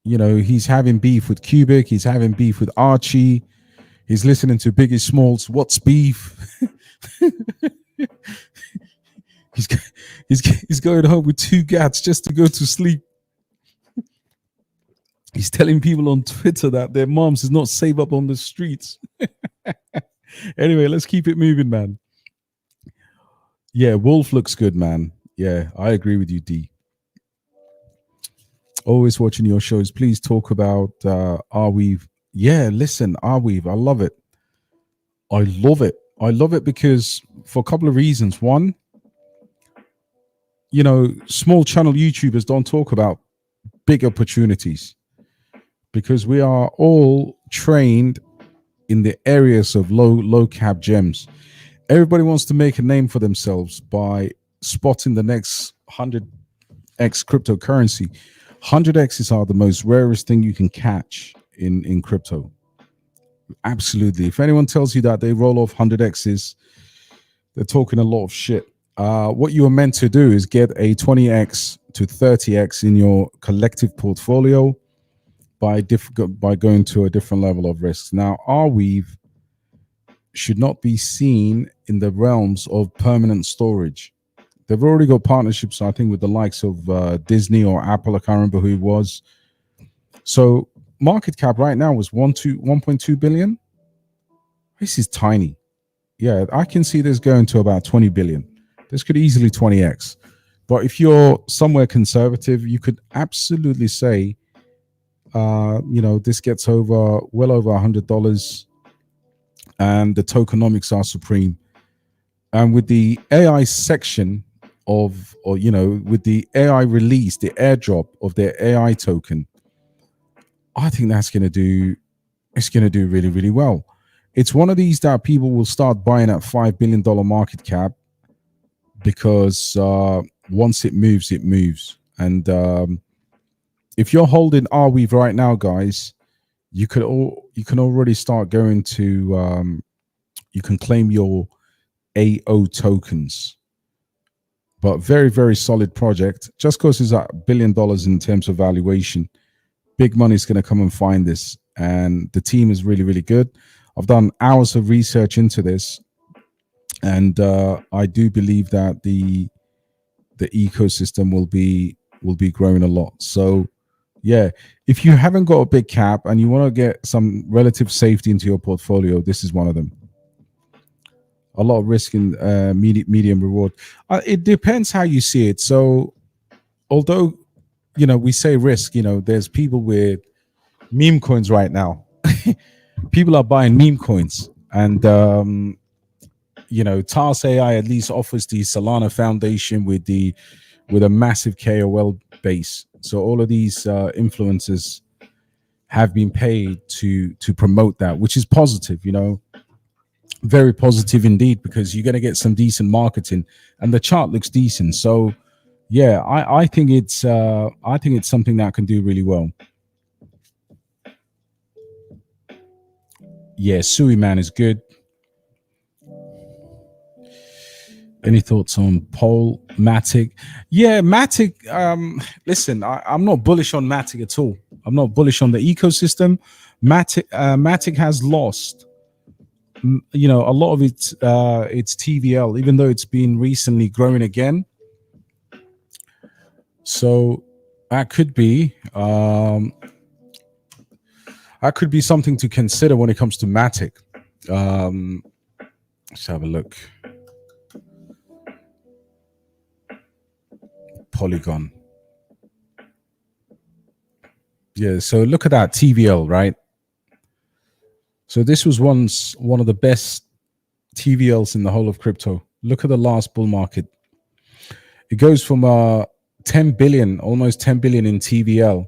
he's having beef with Cubic, he's having beef with Archie, he's listening to Biggie Smalls. What's beef? He's going home with 2 gats just to go to sleep. He's telling people on Twitter that their moms is not safe up on the streets. Anyway, let's keep it moving, man. Yeah, Wolf looks good, man. Yeah, I agree with you, D. Always watching your shows. Please talk about Arweave. Yeah, listen, Arweave, I love it. I love it. I love it because for a couple of reasons. One, small channel YouTubers don't talk about big opportunities because we are all trained in the areas of low cap gems. Everybody wants to make a name for themselves by spotting the next 100x cryptocurrency. 100x's are the most rarest thing you can catch in crypto. Absolutely. If anyone tells you that they roll off 100x's, they're talking a lot of shit. What you are meant to do is get a 20x to 30x in your collective portfolio by going to a different level of risk. Now, Arweave should not be seen in the realms of permanent storage. They've already got partnerships, I think, with the likes of Disney or Apple. I can't remember who it was. So market cap right now was 1.2 billion. This is tiny. Yeah, I can see this going to about 20 billion. This could easily 20x. But if you're somewhere conservative, you could absolutely say, this gets well over $100, and the tokenomics are supreme. And with the AI section with the AI release, the airdrop of their AI token, I think it's going to do really, really well. It's one of these that people will start buying at $5 billion market cap, because once it moves, it moves. And if you're holding Arweave right now, guys, you can already start going to you can claim your AO tokens. But very, very solid project. Just because it's at $1 billion in terms of valuation, big money is going to come and find this. And the team is really, really good. I've done hours of research into this, and I do believe that the ecosystem will be growing a lot. So yeah, if you haven't got a big cap and you want to get some relative safety into your portfolio, this is one of them. A lot of risk in medium reward. It depends how you see it. So although we say risk, there's people with meme coins right now. People are buying meme coins, and TAS AI at least offers the Solana Foundation with a massive KOL base. So all of these influencers have been paid to promote that, which is positive, very positive indeed, because you're going to get some decent marketing, and the chart looks decent. So yeah, I think it's something that can do really well. Yeah, Sui Man is good. Any thoughts on Matic? Yeah, Matic. Listen, I'm not bullish on Matic at all. I'm not bullish on the ecosystem. Matic has lost, a lot of its TVL, even though it's been recently growing again. So that could be something to consider when it comes to Matic. Let's have a look. Polygon. Yeah, so look at that TVL, right? So this was once one of the best TVLs in the whole of crypto. Look at the last bull market. It goes from 10 billion, almost 10 billion in TVL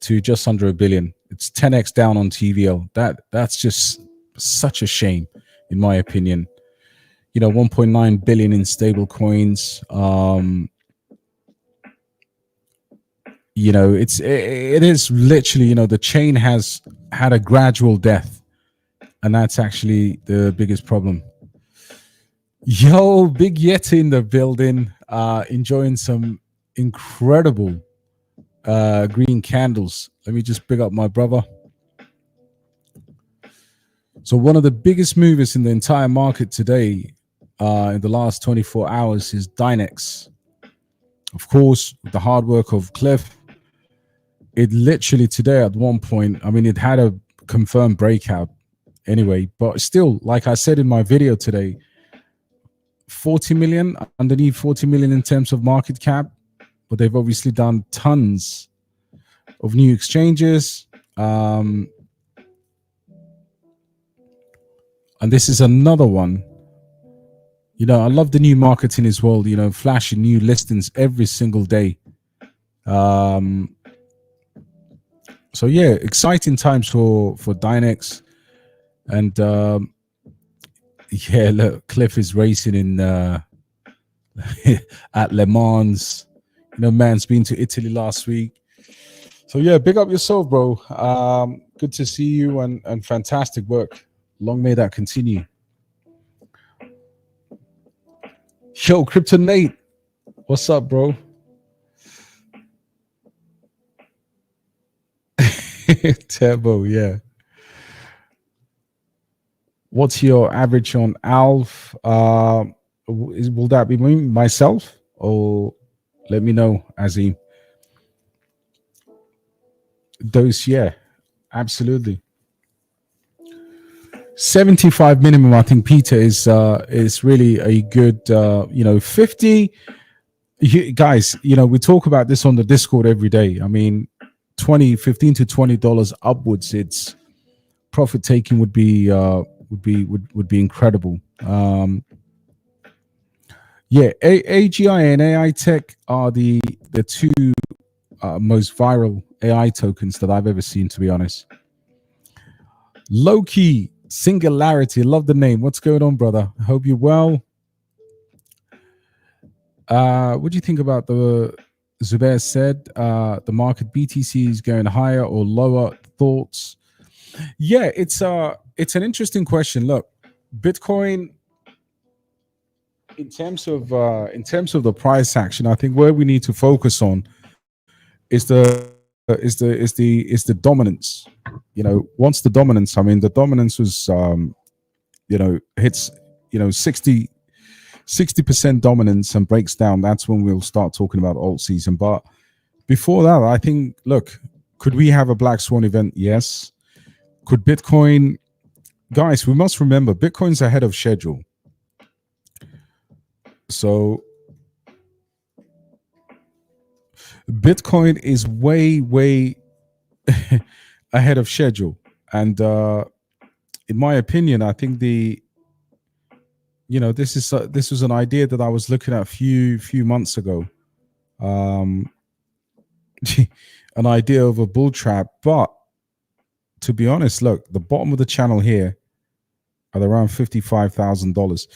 to just under a billion. It's 10x down on TVL. That's just such a shame, in my opinion. 1.9 billion in stable coins. It is literally, the chain has had a gradual death, and that's actually the biggest problem. Yo, Big Yeti in the building, enjoying some incredible green candles. Let me just pick up my brother. So one of the biggest movers in the entire market today, in the last 24 hours, is Dynex. Of course, with the hard work of Cliff, it literally today at one point, it had a confirmed breakout anyway, but still, like I said in my video today, 40 million, underneath 40 million in terms of market cap, but they've obviously done tons of new exchanges. And this is another one. I love the new marketing as well, flashing new listings every single day. So yeah, exciting times for Dynex. And Yeah, look, Cliff is racing in at Le Mans. You know, man's been to Italy last week. So yeah, big up yourself, bro. Good to see you and fantastic work. Long may that continue. Yo, Kryptonate, what's up, bro? Turbo, yeah. What's your average on Alf? Will that be me, myself, or let me know, Azim? Those, yeah, absolutely. 75 minimum. I think Peter is really a good. 50. Guys, we talk about this on the Discord every day. I mean, 15 to $20 upwards. It's profit taking would be incredible. Yeah, AGI and AI Tech are the two most viral AI tokens that I've ever seen, to be honest. Loki Singularity, love the name. What's going on, brother? I hope you're well. What do you think about the Zubair said the market BTC is going higher or lower? Thoughts? Yeah, it's an interesting question. Look, Bitcoin in terms of the price action, I think where we need to focus on is the dominance. Once the dominance, I mean, the dominance was hits 60% dominance and breaks down. That's when we'll start talking about alt season. But before that, I think, look, could we have a black swan event? Yes. Could Bitcoin, guys, we must remember Bitcoin's ahead of schedule. So Bitcoin is way ahead of schedule. And in my opinion, I think this was an idea that I was looking at a few months ago. An idea of a bull trap, but to be honest, look, the bottom of the channel here at around $55,000.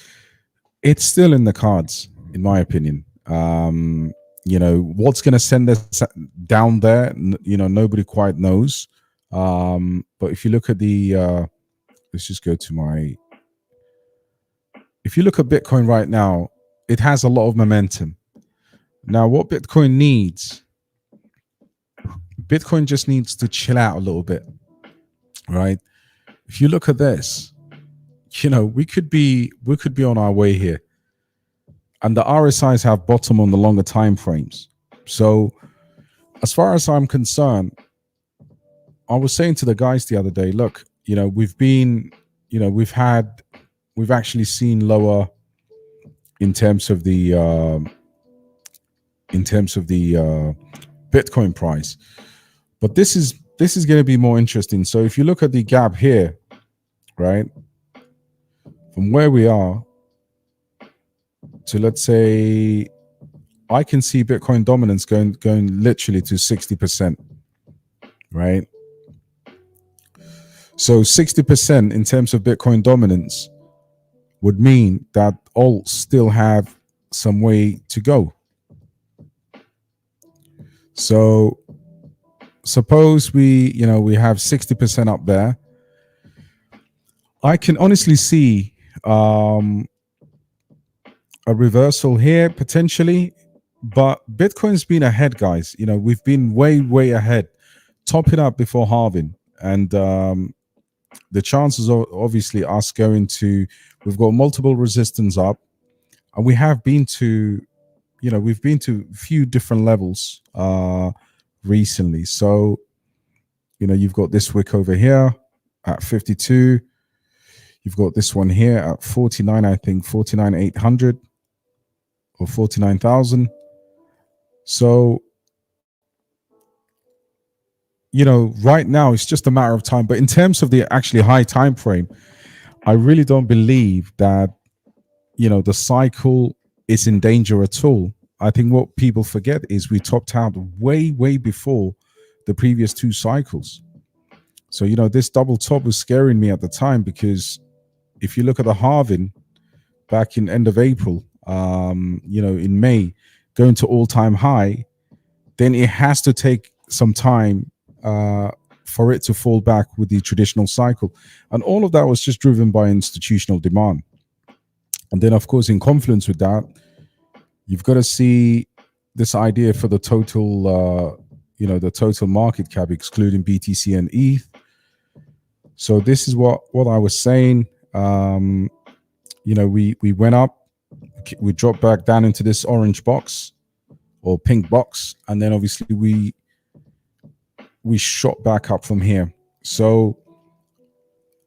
It's still in the cards, in my opinion. What's going to send us down there? Nobody quite knows. But if you look at let's just go to my. If you look at Bitcoin right now, it has a lot of momentum. Now, what Bitcoin needs, Bitcoin just needs to chill out a little bit, right? If you look at this, we could be on our way here, and the RSIs have bottom on the longer time frames. So, as far as I'm concerned, I was saying to the guys the other day, look, we've actually seen lower in terms of the Bitcoin price, but this is going to be more interesting. So if you look at the gap here, right, from where we are to, let's say, I can see Bitcoin dominance going literally to 60%, right? So 60% in terms of Bitcoin dominance would mean that alts still have some way to go. So suppose we have 60% up there. I can honestly see a reversal here potentially, but Bitcoin's been ahead, guys. We've been way ahead, topping up before halving, and the chances are obviously us going to. We've got multiple resistance up, and we have been to, we've been to a few different levels recently. So, you've got this wick over here at 52. You've got this one here at 49, I think 49,800 or 49,000. So, right now it's just a matter of time. But in terms of the actually high time frame, I really don't believe that, the cycle is in danger at all. I think what people forget is we topped out way before the previous two cycles. So, this double top was scaring me at the time because if you look at the halving back in end of April, in May, going to all-time high, then it has to take some time for it to fall back with the traditional cycle. And all of that was just driven by institutional demand. And then, of course, in confluence with that, you've got to see this idea for the total, the total market cap, excluding BTC and ETH. So this is what I was saying. We went up, we dropped back down into this orange box or pink box, and then obviously we shot back up from here. So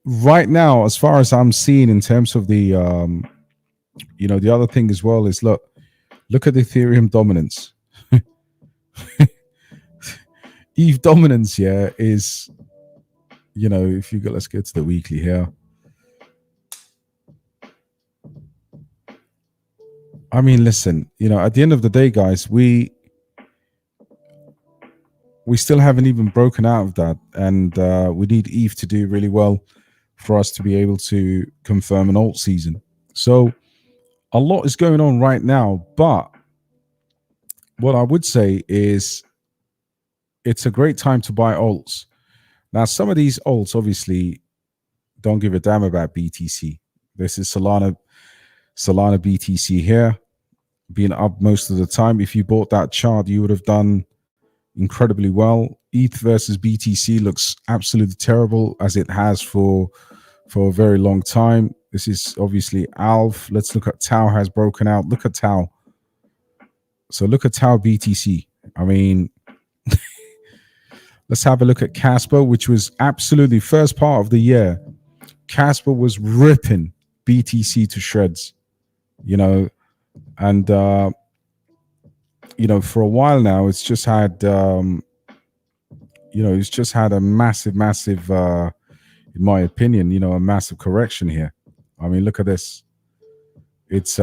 right now, as far as I'm seeing in terms of the the other thing as well is look at the Ethereum dominance. ETH dominance, yeah, is, if you go, let's get to the weekly here. I mean, listen, at the end of the day, guys, we still haven't even broken out of that, and we need ETH to do really well for us to be able to confirm an alt season. So a lot is going on right now, but what I would say is it's a great time to buy alts. Now, some of these alts obviously don't give a damn about BTC. This is Solana BTC here, being up most of the time. If you bought that chart, you would have done incredibly well. ETH versus BTC looks absolutely terrible, as it has for a very long time. This is obviously ALF. Let's look at Tau has broken out. Look at Tau. So look at Tau BTC. I mean, let's have a look at Casper, which was absolutely first part of the year. Casper was ripping BTC to shreds, and for a while now, it's just had, it's just had a massive, in my opinion, a massive correction here. I mean, look at this. It's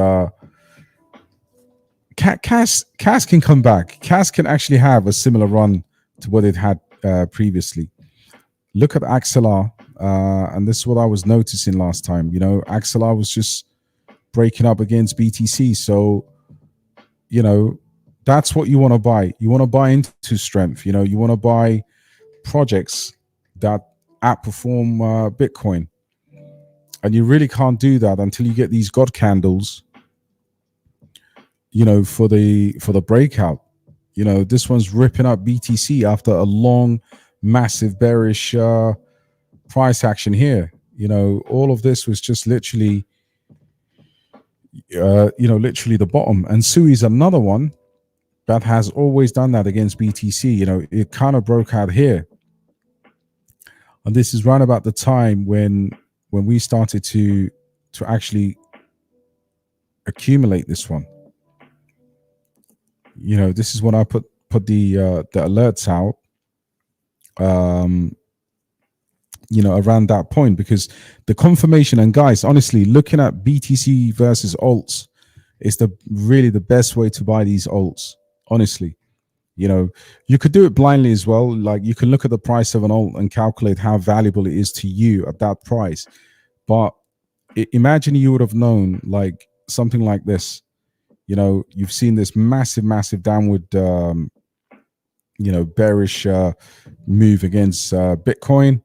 Cas can come back. Cas can actually have a similar run to what it had previously. Look at Axelar, and this is what I was noticing last time. Axelar was just breaking up against BTC. So, that's what you want to buy. You want to buy into strength. You want to buy projects that outperform Bitcoin. And you really can't do that until you get these God candles, for the breakout. This one's ripping up BTC after a long, massive bearish price action here. All of this was just literally, literally the bottom. And Sui is another one that has always done that against BTC. It kind of broke out here. And this is right about the time when we started to actually accumulate this one. This is when I put the alerts out, around that point, because the confirmation, and guys, honestly, looking at BTC versus alts is really the best way to buy these alts. Honestly, you could do it blindly as well. Like, you can look at the price of an alt and calculate how valuable it is to you at that price. But imagine you would have known, like, something like this. You've seen this massive downward, bearish move against Bitcoin.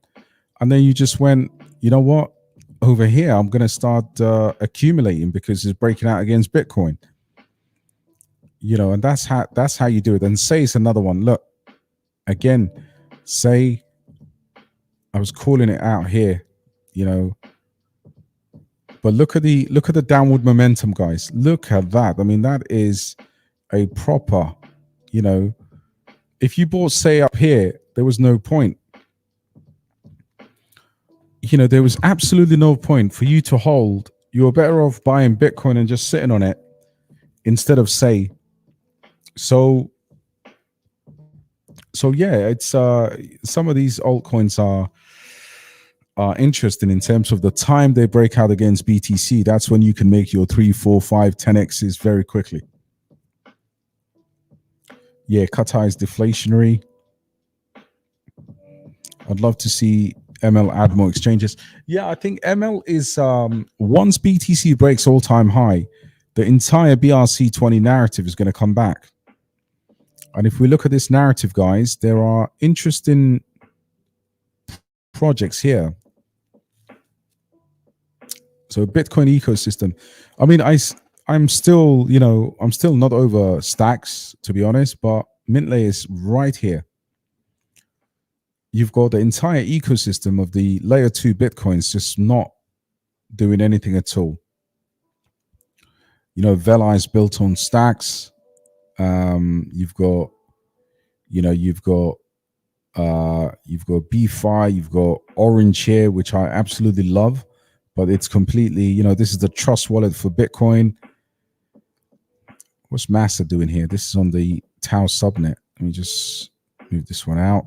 And then you just went, you know what? Over here, I'm going to start accumulating because it's breaking out against Bitcoin. And that's how you do it. And say it's another one. Look, again, say I was calling it out here, but look at the downward momentum, guys. Look at that. I mean, that is a proper, if you bought, say, up here, there was no point. There was absolutely no point for you to hold. You're better off buying Bitcoin and just sitting on it instead of say. So yeah, it's some of these altcoins are interesting in terms of the time they break out against BTC. That's when you can make your 3, 4, 5, 10x's very quickly. Yeah, Qatar is deflationary. I'd love to see ML add more exchanges. Yeah, I think ML is once BTC breaks all-time high, the entire BRC20 narrative is going to come back. And if we look at this narrative, guys, there are interesting projects here. So Bitcoin ecosystem. I mean, I'm still, I'm still not over stacks, to be honest, but Mintlay is right here. You've got the entire ecosystem of the layer 2 Bitcoins just not doing anything at all. Vela is built on stacks. You've got BFi, you've got Orange here, which I absolutely love, but it's completely, this is the trust wallet for Bitcoin. What's Massa doing here? This is on the Tau subnet. Let me just move this one out.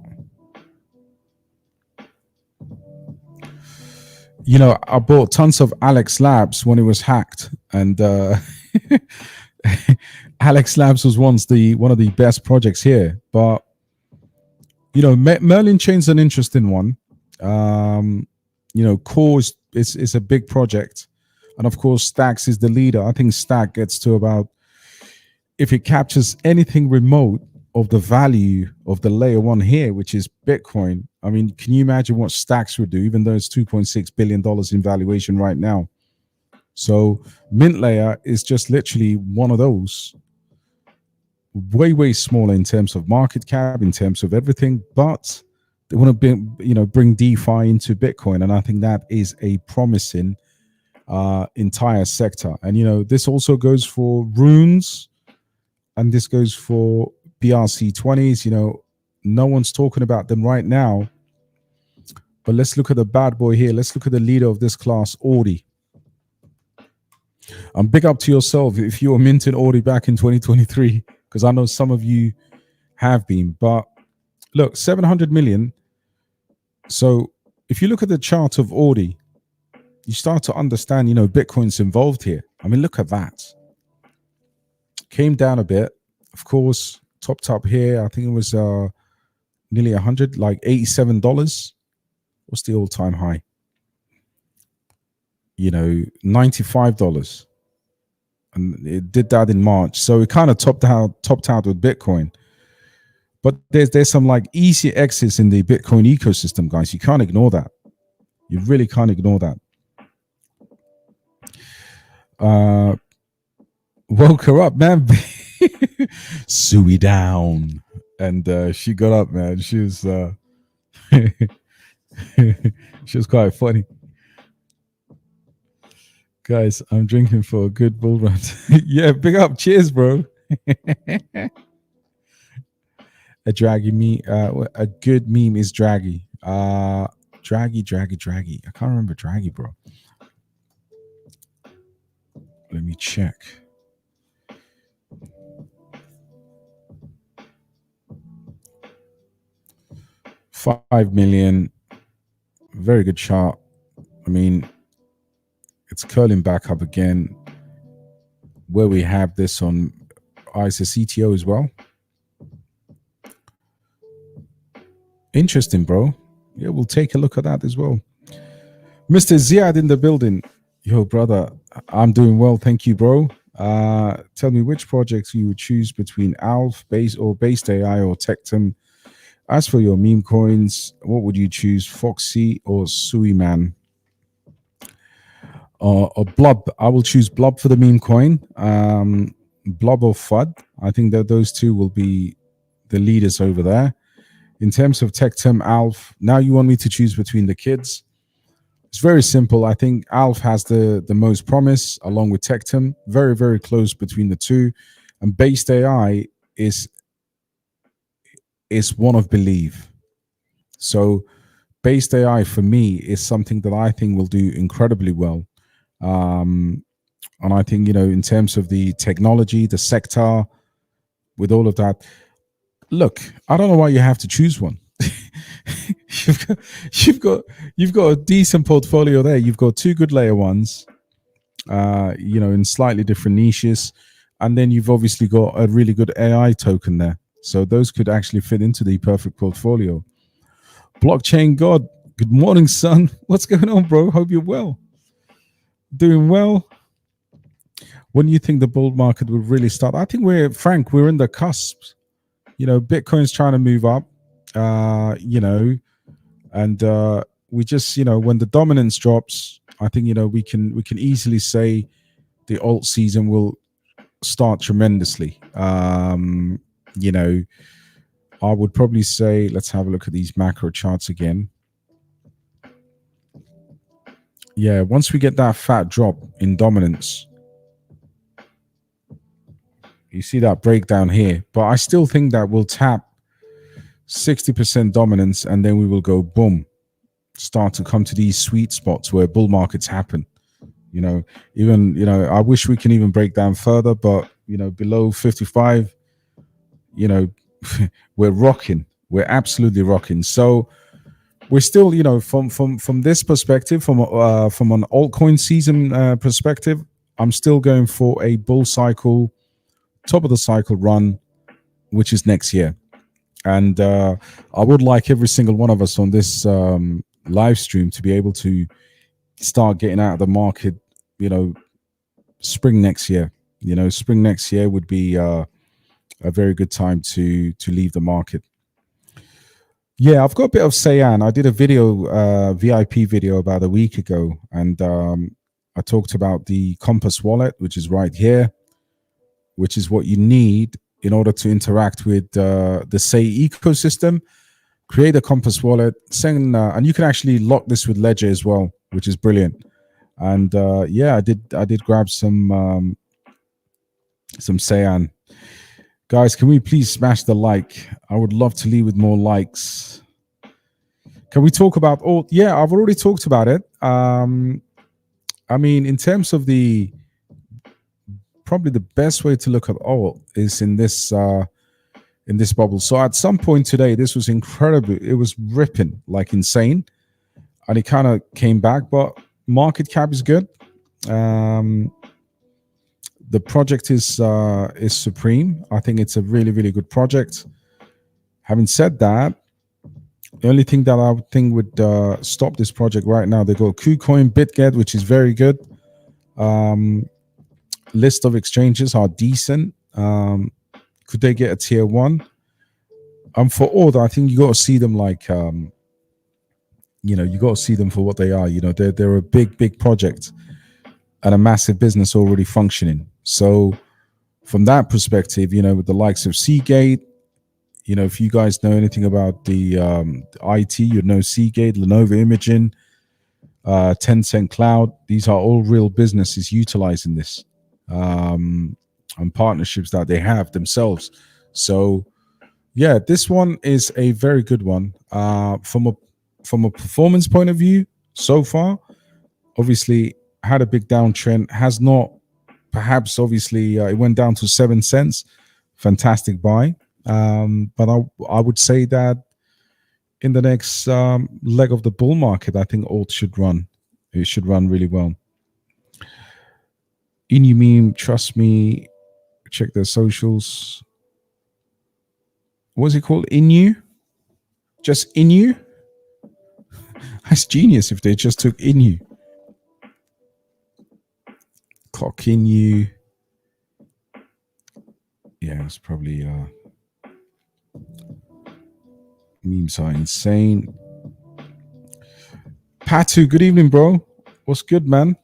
I bought tons of Alex Labs when it was hacked, and Alex Labs was once one of the best projects here. But Merlin Chain's an interesting one. Core is a big project, and of course Stacks is the leader. I think Stack gets to about, if it captures anything remote of the value of the layer 1 here, which is Bitcoin. I mean, can you imagine what Stacks would do, even though it's $2.6 billion in valuation right now? So Mint Layer is just literally one of those, way smaller in terms of market cap, in terms of everything, but they want to bring DeFi into Bitcoin, and I think that is a promising entire sector. And this also goes for runes, and this goes for BRC20s. No one's talking about them right now, but let's look at the bad boy here. Let's look at the leader of this class, Audi. Big up to yourself if you were minting Audi back in 2023, because I know some of you have been. But look, 700 million. So if you look at the chart of Audi, you start to understand, Bitcoin's involved here. I mean, look at that. Came down a bit, of course, topped up here. I think it was nearly 100, like $87. What's the all-time high? $95. And it did that in March. So it kind of topped out with Bitcoin. But there's some like easy exits in the Bitcoin ecosystem, guys. You can't ignore that. You really can't ignore that. Woke her up, man. Sui down. And she got up, man. She was she was quite funny. Guys, I'm drinking for a good bull run. Yeah, big up. Cheers, bro. A draggy meme, a good meme is draggy. Draggy. I can't remember draggy, bro. Let me check. $5 million. Very good chart. I mean, it's curling back up again. Where we have this on ISA CTO as well. Interesting, bro. Yeah, we'll take a look at that as well. Mr. Ziad in the building. Yo, brother, I'm doing well. Thank you, bro. Tell me which projects you would choose between Alf, Base AI or Tectum. As for your meme coins, what would you choose, Foxy or Suiman? Or Blob. I will choose Blob for the meme coin. Blob or FUD. I think that those two will be the leaders over there. In terms of Tectum, Alf, now you want me to choose between the kids. It's very simple. I think Alf has the most promise along with Tectum. Very, very close between the two. And Based AI is one of belief. So Based AI for me is something that I think will do incredibly well. And I think, in terms of the technology, the sector, with all of that, look, I don't know why you have to choose one. you've got a decent portfolio there. You've got two good layer ones, in slightly different niches, and then you've obviously got a really good AI token there. So those could actually fit into the perfect portfolio. Blockchain God, Good morning, son. What's going on, bro? Hope you're well. Doing well. When do you think the bull market will really start? I think we're in the cusp. Bitcoin's trying to move up. And we just, when the dominance drops, I think we can easily say the alt season will start tremendously. I would probably say, let's have a look at these macro charts again. Yeah, once we get that fat drop in dominance, you see that breakdown here, but I still think that we'll tap 60% dominance and then we will go boom, start to come to these sweet spots where bull markets happen. I wish we can even break down further, but below 55, we're rocking. We're absolutely rocking. So we're still, from this perspective, from an altcoin season perspective, I'm still going for a bull cycle, top of the cycle run, which is next year. And I would like every single one of us on this live stream to be able to start getting out of the market, spring next year. Spring next year would be a very good time to leave the market. Yeah, I've got a bit of Cyan. I did a video, VIP video about a week ago, and I talked about the Compass wallet, which is right here, which is what you need in order to interact with the Say ecosystem. Create a Compass wallet, send, and you can actually lock this with Ledger as well, which is brilliant. And yeah, I did grab some Cyan. Guys, can we please smash the like? I would love to leave with more likes. Can we talk about alt? Yeah, I've already talked about it. I mean, in terms of probably the best way to look at alt is in this bubble. So at some point today, this was incredible. It was ripping like insane, and it kind of came back. But market cap is good. The project is supreme. I think it's a really, really good project. Having said that, the only thing that I would think would stop this project right now, they got KuCoin, BitGet, which is very good. List of exchanges are decent. Could they get a tier one? For order, I think you got to see them like, you got to see them for what they are. They're a big project and a massive business already functioning. So from that perspective, with the likes of Seagate, if you guys know anything about the IT, you'd know Seagate, Lenovo Imaging, Tencent Cloud. These are all real businesses utilizing this and partnerships that they have themselves. So yeah, this one is a very good one. From a performance point of view, so far, obviously had a big downtrend, has not, perhaps obviously it went down to 7 cents. Fantastic buy. But I would say that in the next leg of the bull market, I think alt should run. It should run really well. Inu meme, trust me, check their socials. What's it called? Inu? Just Inu? That's genius if they just took Inu. Clock Inu. Yeah, it's probably memes are insane. Patu, good evening, bro. What's good, man?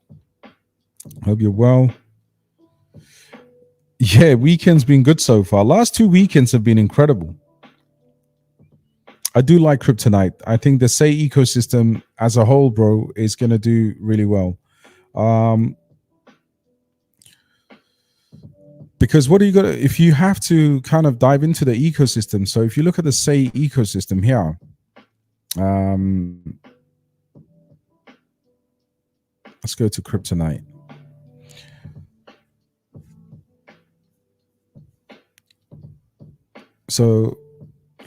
Hope you're well. Yeah, weekend's been good so far. Last 2 weekends have been incredible. I do like Kryptonite. I think the Say ecosystem as a whole, bro, is going to do really well. Because what are you going to, if you have to kind of dive into the ecosystem. So if you look at the Say ecosystem here, let's go to Kryptonite. So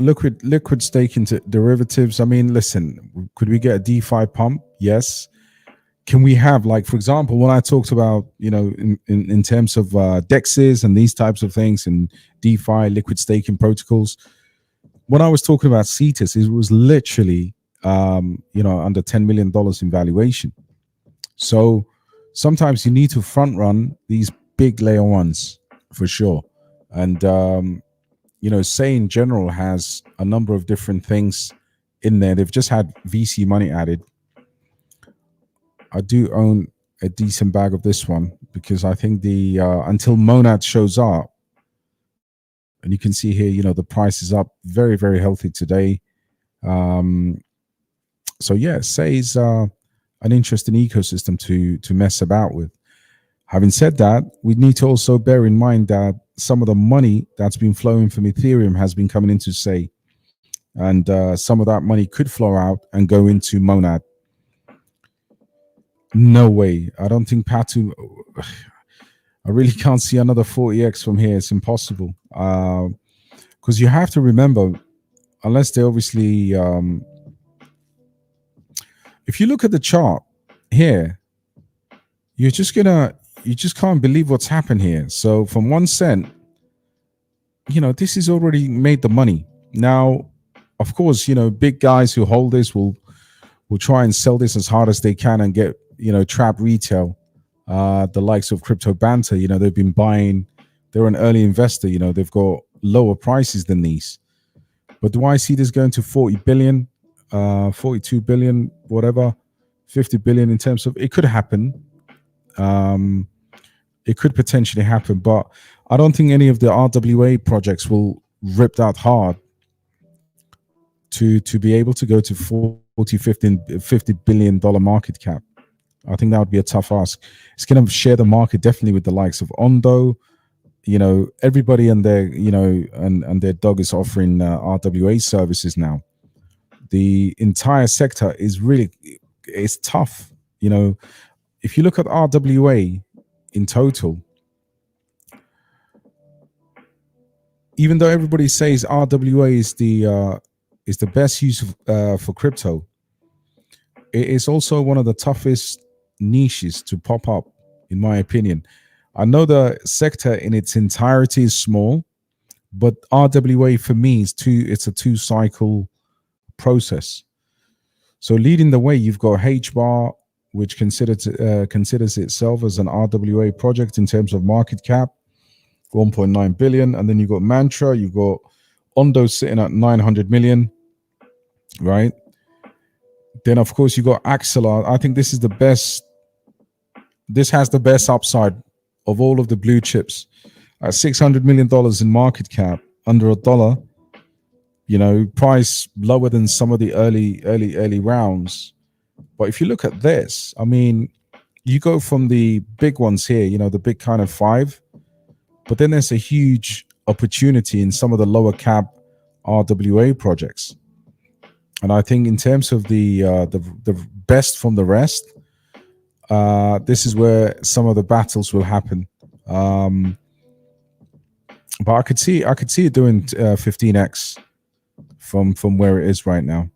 liquid stake into derivatives. I mean, listen, could we get a DeFi pump? Yes. Can we have, like, for example, when I talked about, in terms of DEXs and these types of things and DeFi, liquid staking protocols, when I was talking about thesis, it was literally under $10 million in valuation. So sometimes you need to front run these big layer ones for sure. And Say in general has a number of different things in there. They've just had VC money added. I do own a decent bag of this one because I think the until Monad shows up, and you can see here, the price is up very, very healthy today. So yeah, Say's an interesting ecosystem to mess about with. Having said that, we need to also bear in mind that some of the money that's been flowing from Ethereum has been coming into Say, and some of that money could flow out and go into Monad. No way. I don't think Patu. I really can't see another 40x from here. It's impossible. Because you have to remember, unless they obviously, if you look at the chart here, you just can't believe what's happened here. So from 1 cent, this is already made the money. Now, of course, big guys who hold this will try and sell this as hard as they can and get, trap retail. The likes of Crypto Banter, they've been buying. They're an early investor. They've got lower prices than these. But do I see this going to 40 billion, 42 billion, whatever, 50 billion in terms of, it could happen. It could potentially happen, but I don't think any of the RWA projects will rip that hard to be able to go to 40, 50 billion dollar market cap. I think that would be a tough ask. It's going to share the market definitely with the likes of Ondo. Everybody and their, and their dog is offering RWA services now. The entire sector is tough. If you look at RWA in total, even though everybody says RWA is the best use for crypto, it is also one of the toughest niches to pop up, in my opinion. I know the sector in its entirety is small, but RWA for me it's a 2-cycle process. So leading the way, you've got HBAR, which considers itself as an RWA project in terms of market cap, 1.9 billion, and then you've got Mantra, you've got Ondo sitting at 900 million, right? Then of course you got Axelar. I think this is the best. This has the best upside of all of the blue chips at $600 million in market cap, under $1. Price lower than some of the early rounds. But if you look at this, I mean, you go from the big ones here, the big kind of 5, but then there's a huge opportunity in some of the lower cap RWA projects. And I think in terms of the best from the rest, this is where some of the battles will happen. But I could see it doing 15x from where it is right now.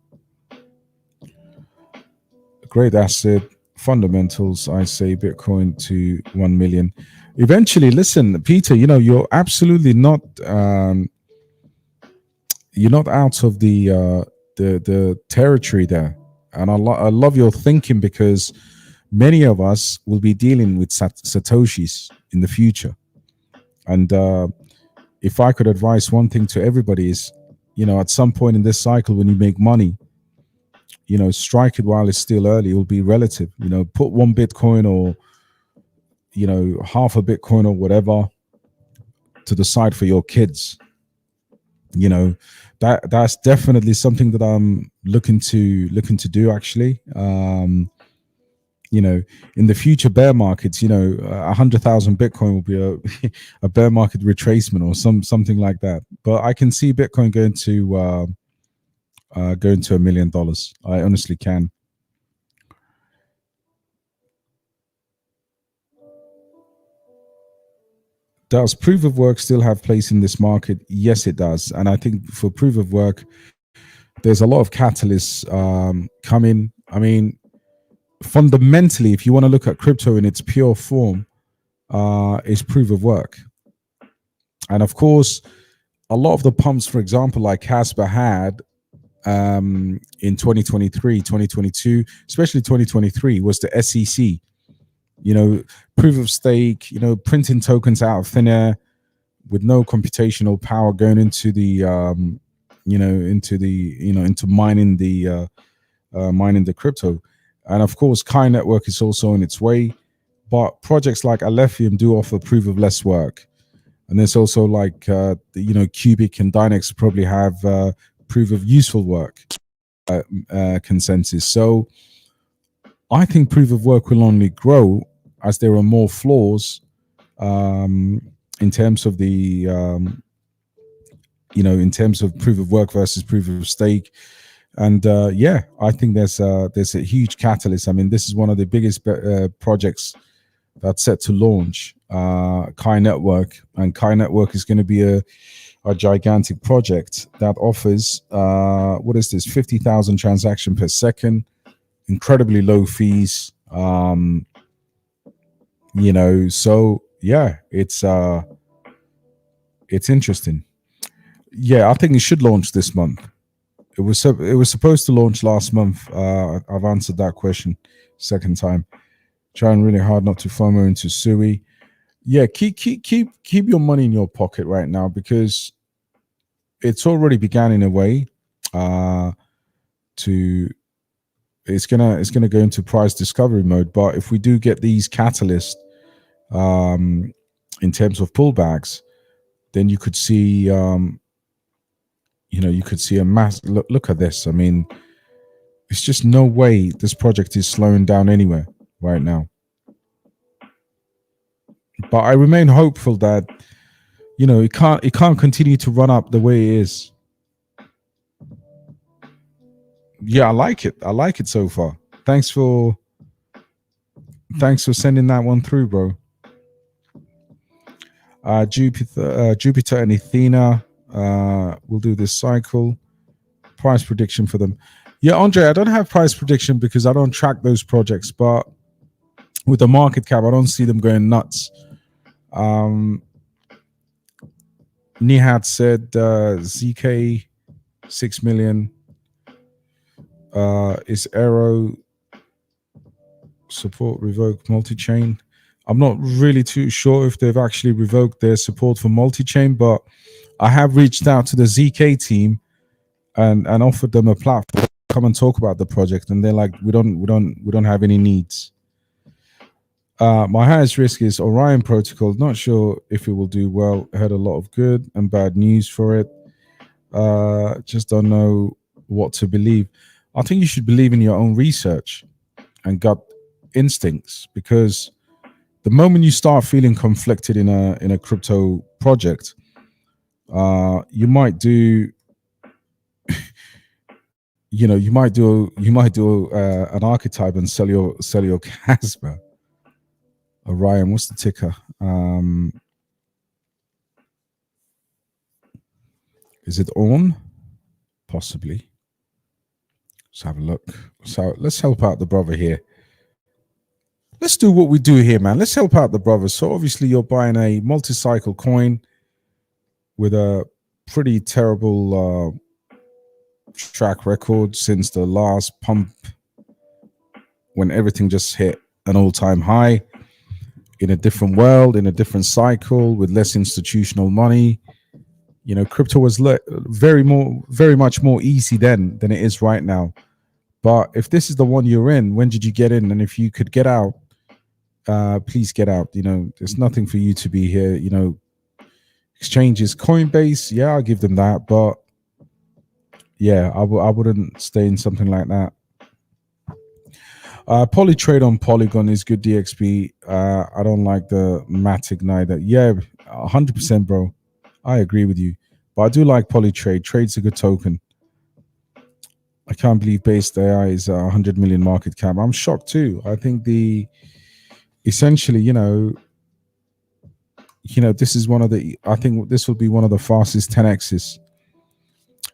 Great asset fundamentals. I say Bitcoin to 1 million. Eventually, listen, Peter. You're absolutely not. You're not out of the territory there, and I love your thinking, because many of us will be dealing with satoshis in the future. And if I could advise one thing to everybody is, at some point in this cycle when you make money, strike it while it's still early. It will be relative. Put 1 Bitcoin or half a Bitcoin or whatever to the side for your kids. That's definitely something that I'm looking to do, actually. In the future bear markets, 100,000 Bitcoin will be a bear market retracement or something like that. But I can see Bitcoin going to $1 million. I honestly can. Does proof of work still have place in this market? Yes, it does. And I think for proof of work, there's a lot of catalysts coming. I mean, fundamentally, if you want to look at crypto in its pure form, is proof of work. And of course, a lot of the pumps, for example, like Casper had, in 2023, 2022, especially 2023, was the SEC. Proof of stake, printing tokens out of thin air with no computational power going into the into mining the crypto. And of course, Kai network is also on its way, but projects like Alephium do offer proof of less work. And there's also like Cubic and Dynex probably have proof of useful work consensus. So I think proof of work will only grow as there are more flaws in terms of the in terms of proof of work versus proof of stake. And I think there's a huge catalyst. I mean, this is one of the biggest projects that's set to launch, Kai Network, and Kai Network is going to be a gigantic project that offers what is this, 50,000 transactions per second, incredibly low fees. So yeah, it's interesting. Yeah, I think it should launch this month. It was supposed to launch last month. I've answered that question second time. Trying really hard not to FOMO into Sui. Yeah, keep your money in your pocket right now, because it's already began in a way. It's gonna go into price discovery mode. But if we do get these catalysts in terms of pullbacks, then you could see you could see a mass. Look at this. I mean, it's just no way this project is slowing down anywhere right now. But I remain hopeful that it can't continue to run up the way it is. Yeah, I like it so far. Thanks for sending that one through, bro. Jupiter and Athena. We'll do this cycle. Price prediction for them. Yeah, Andre, I don't have price prediction because I don't track those projects, but with the market cap, I don't see them going nuts. Nihat said ZK 6 million. Is Arrow support revoked multi-chain? I'm not really too sure if they've actually revoked their support for multi-chain, but I have reached out to the ZK team and offered them a platform to come and talk about the project, and they're like, we don't have any needs. My highest risk is Orion Protocol. Not sure if it will do well. I heard a lot of good and bad news for it. Just don't know what to believe. I think you should believe in your own research and gut instincts, because the moment you start feeling conflicted in a crypto project, you might do you might do an archetype and sell your Casper. Orion, what's the ticker? Is it on? Possibly. Let's have a look. So let's help out the brother here. Let's do what we do here, man. Let's help out the brother. So obviously you're buying a multi-cycle coin with a pretty terrible track record since the last pump, when everything just hit an all-time high, in a different world, in a different cycle, with less institutional money. Crypto was very much more easy then than it is right now. But if this is the one you're in, when did you get in? And if you could get out, please get out. There's nothing for you to be here. Exchanges, Coinbase, yeah, I'll give them that, but yeah, I wouldn't stay in something like that. Polytrade on Polygon is good DXB. I don't like the Matic neither. Yeah, 100%, bro. I agree with you. But I do like Polytrade. Trade's a good token. I can't believe Based AI is 100 million market cap. I'm shocked too. I think essentially, this is I think this will be one of the fastest 10x's.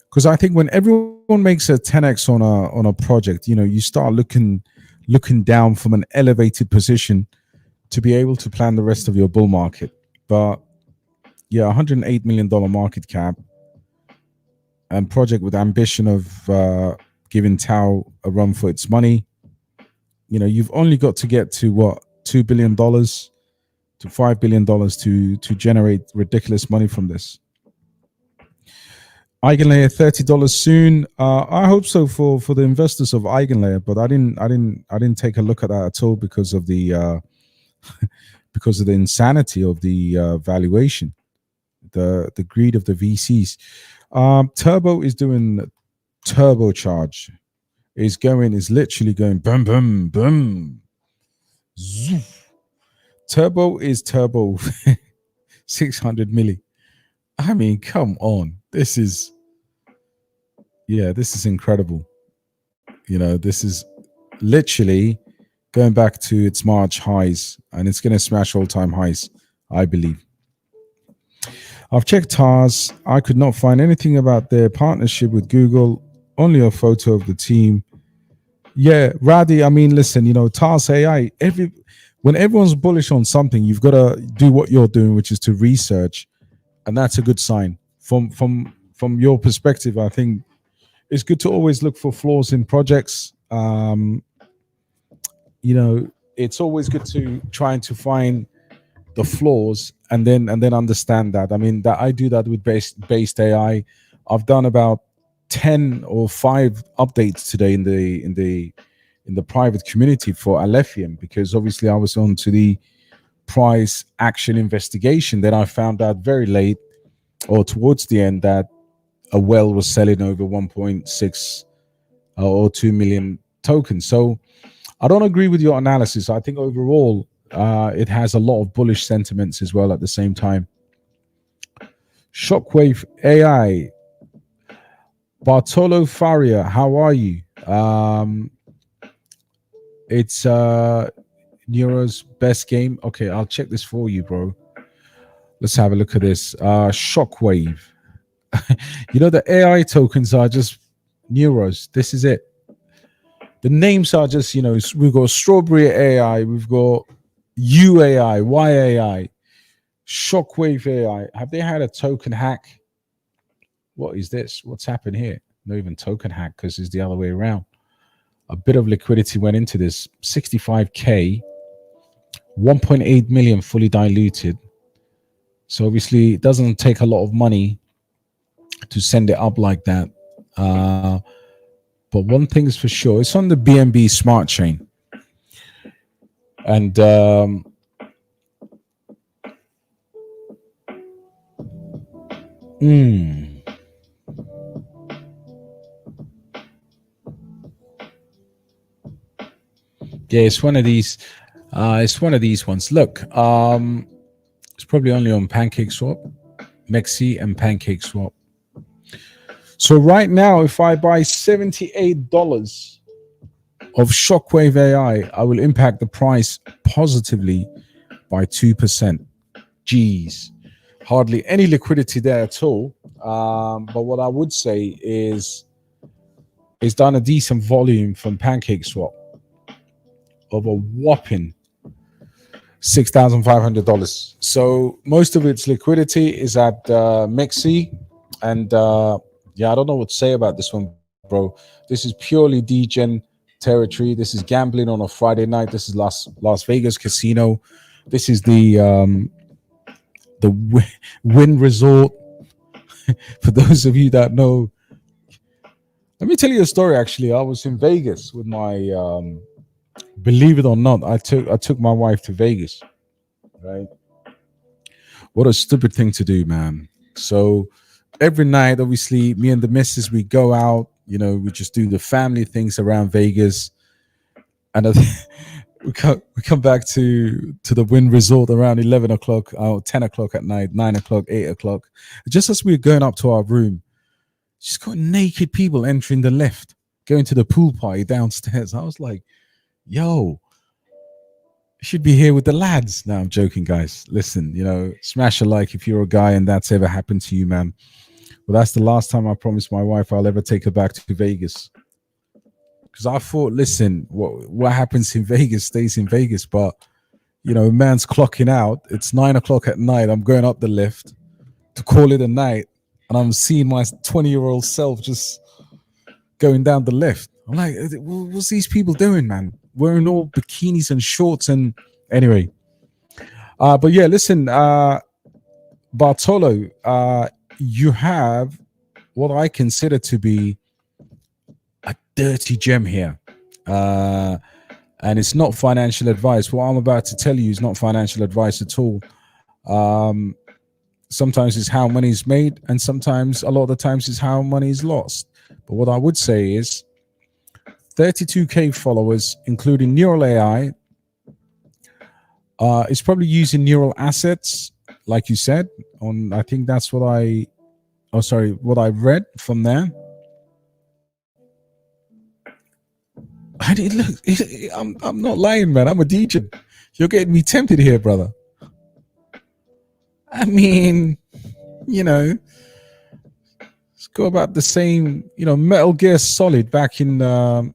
Because I think when everyone makes a 10x on a project, you start looking down from an elevated position to be able to plan the rest of your bull market. But yeah, $108 million market cap, and project with ambition of giving Tau a run for its money. You know, you've only got to get to what, $2 billion to $5 billion to generate ridiculous money from this. Eigenlayer $30 soon. I hope so for the investors of Eigenlayer, but I didn't take a look at that at all because of the because of the insanity of the valuation, the greed of the VCs. Turbo is doing turbocharge. Is literally going boom boom boom. Zoof. Turbo is turbo 600 milli. I mean, come on. This is incredible. You know, this is literally going back to its March highs, and it's going to smash all-time highs, I believe. I've checked TARS. I could not find anything about their partnership with Google, only a photo of the team. Yeah, Radi, I mean, listen, you know, TARS AI, when everyone's bullish on something, you've got to do what you're doing, which is to research, and that's a good sign. From your perspective, I think it's good to always look for flaws in projects. You know, it's always good to try to find the flaws and then understand that. I mean, that I do that with based AI. I've done about 10 or 5 updates today in the private community for Alephium, because obviously I was on to the price action investigation. Then I found out very late or towards the end that a well was selling over 1.6 or 2 million tokens. So I don't agree with your analysis. I think overall it has a lot of bullish sentiments as well at the same time. Shockwave AI. Bartolo Faria, how are you? It's Neuro's best game. Okay, I'll check this for you, bro. Let's have a look at this. Shockwave. You know, the AI tokens are just Neuros. This is it. The names are just, you know, we've got Strawberry AI, we've got UAI, YAI, Shockwave AI. Have they had a token hack? What is this? What's happened here? Not even token hack, because it's the other way around. A bit of liquidity went into this. 65K, 1.8 million fully diluted. So obviously it doesn't take a lot of money to send it up like that. But one thing is for sure, it's on the BNB smart chain. And yeah, it's one of these. It's one of these ones. Look, it's probably only on PancakeSwap, Mexi, and PancakeSwap. So right now, if I buy $78 of Shockwave AI, I will impact the price positively by 2%. Geez, hardly any liquidity there at all. But what I would say is it's done a decent volume from PancakeSwap of a whopping $6,500. So most of its liquidity is at Mexi, and yeah, I don't know what to say about this one, bro. This is purely degen territory. This is gambling on a Friday night. This is Las Vegas casino. This is the Wynn Resort. For those of you that know, let me tell you a story. Actually, I was in Vegas with my. Believe it or not, I took my wife to Vegas. Right? What a stupid thing to do, man. So every night, obviously, me and the missus, we go out. You know, we just do the family things around Vegas, and we come back to the Wynn Resort around 11 o'clock, 10 o'clock at night, 9 o'clock, 8 o'clock. Just as we were going up to our room, just got naked people entering the lift, going to the pool party downstairs. I was like, yo, you should be here with the lads. No, I'm joking, guys. Listen, you know, smash a like if you're a guy and that's ever happened to you, man. Well, that's the last time I promised my wife I'll ever take her back to Vegas. Because I thought, listen, what happens in Vegas stays in Vegas. But, you know, man's clocking out. It's 9 o'clock at night. I'm going up the lift to call it a night. and I'm seeing my 20-year-old self just going down the left. I'm like, what's these people doing, man? Wearing all bikinis and shorts and anyway. But yeah, listen, Bartolo, you have what I consider to be a dirty gem here. And it's not financial advice. What I'm about to tell you is not financial advice at all. Sometimes it's how money is made, and sometimes, a lot of the times, it's how money is lost. But what I would say is 32K followers, including neural AI, is probably using neural assets, like you said. I think that's what what I read from there. And look, I'm not lying, man. I'm a DJ. You're getting me tempted here, brother. I mean, let's go about the same. Metal Gear Solid back in, the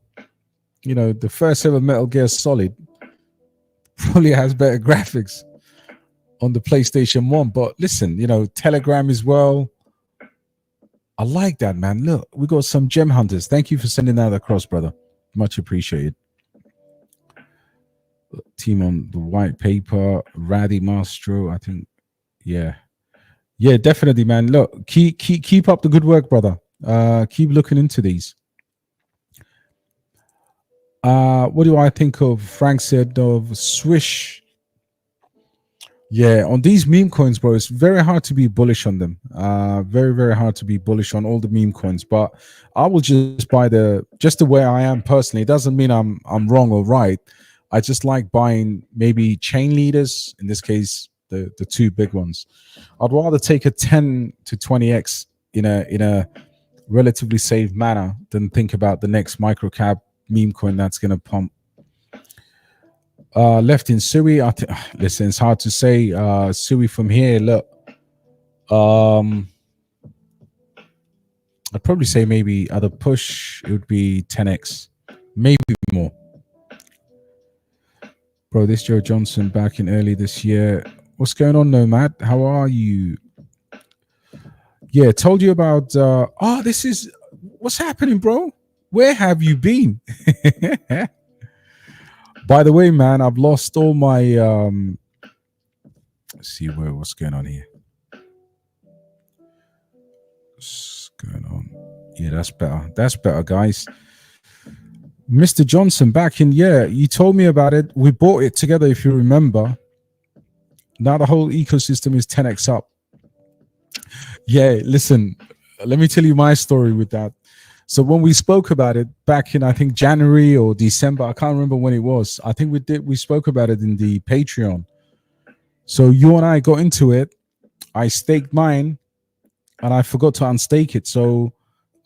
first ever Metal Gear Solid probably has better graphics on the PlayStation 1. But listen, Telegram as well. I like that, man. Look, we got some gem hunters. Thank you for sending that across, brother. Much appreciated. Team on the white paper, Raddy Mastro, I think. Yeah, definitely, man. Look, keep up the good work, brother. Keep looking into these. What do I think of? Frank said of Swish. Yeah, on these meme coins, bro, it's very hard to be bullish on them. Very, very hard to be bullish on all the meme coins. But I will just buy just the way I am personally. It doesn't mean I'm wrong or right. I just like buying maybe chain leaders. In this case, the two big ones. I'd rather take a 10 to 20x in a relatively safe manner than think about the next microcap meme coin that's going to pump. Left in Sui, listen, it's hard to say. Sui from here, look. I'd probably say maybe at a push, it would be 10x, maybe more. Bro, this Joe Johnson back in early this year. What's going on, Nomad? How are you? Yeah, told you about. This is what's happening, bro. Where have you been? By the way, man, I've lost all my. Let's see what's going on here. What's going on? Yeah, that's better. That's better, guys. Mr. Johnson back in. Yeah, you told me about it. We bought it together, if you remember. Now the whole ecosystem is 10x up. Yeah, listen, let me tell you my story with that. So when we spoke about it back in, I think, January or December, I can't remember when it was. I think we spoke about it in the Patreon. So you and I got into it. I staked mine and I forgot to unstake it. So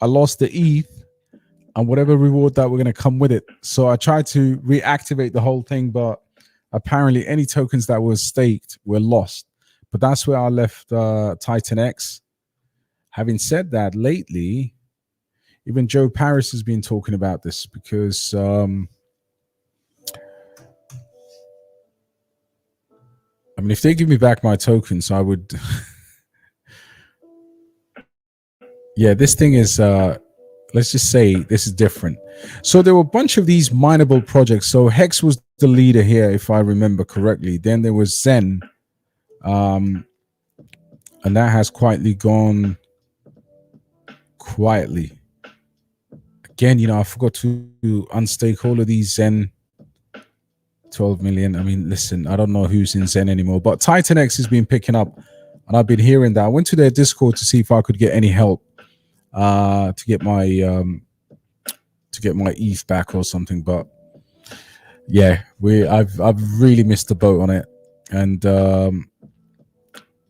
I lost the ETH and whatever reward that were going to come with it. So I tried to reactivate the whole thing, but apparently any tokens that were staked were lost. But that's where I left Titan X. Having said that, lately, even Joe Paris has been talking about this because I mean, if they give me back my tokens, I would. Yeah, this thing is, let's just say this is different. So there were a bunch of these mineable projects. So Hex was the leader here, if I remember correctly. Then there was Zen. And that has quietly gone quietly. Again, I forgot to unstake all of these Zen 12 million. I mean, listen, I don't know who's in Zen anymore, but Titan X has been picking up and I've been hearing that. I went to their Discord to see if I could get any help to get my ETH back or something. But yeah, I've really missed the boat on it. And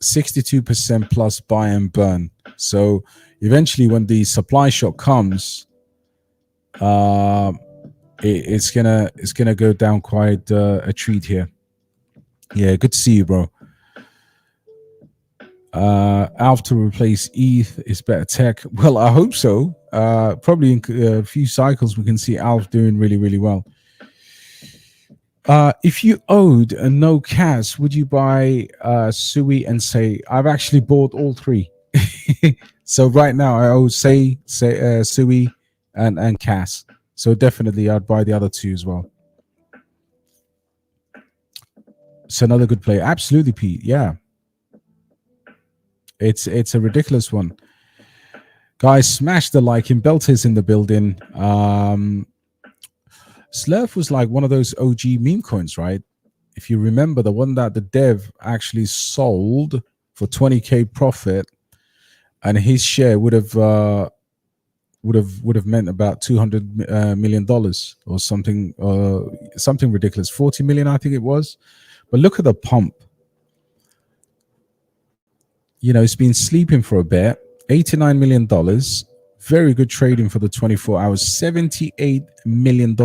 62% plus buy and burn. So eventually when the supply shock comes, it's gonna go down quite a treat here. Yeah, good to see you, bro. Alf to replace ETH is better tech. Well, I hope so. Probably in a few cycles we can see Alf doing really, really well. If you owed a no cash, would you buy Sui and say? I've actually bought all three. So right now, I would say Sui and Cass. So definitely, I'd buy the other two as well. It's another good play. Absolutely, Pete. Yeah, it's a ridiculous one. Guys, smash the like. In Belters in the building. Slurf was like one of those OG meme coins, right? If you remember, the one that the dev actually sold for 20K profit, and his share would have meant about $200 million or something, something ridiculous. 40 million, I think it was. But look at the pump. You know, it's been sleeping for a bit. $89 million. Very good trading for the 24 hours. $78 million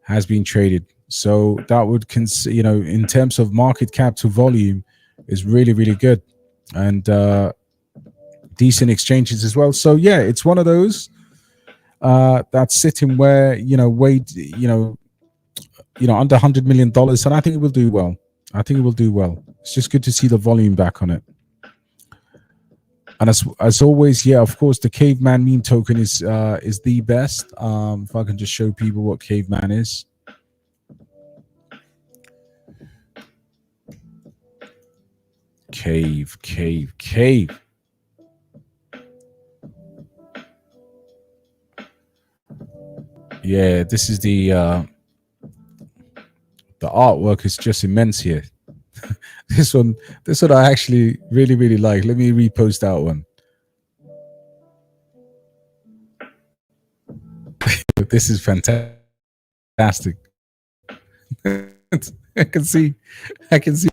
has been traded. So that would consider, you know, in terms of market cap to volume, is really, really good. And decent exchanges as well. So yeah, it's one of those that's sitting where, you know, under $100 million. And I think it will do well. It's just good to see the volume back on it. And as always, yeah, of course, the caveman meme token is the best. If I can just show people what caveman is. Cave. Yeah, this is the artwork is just immense here. This one I actually really, really like. Let me repost that one. This is fantastic. I can see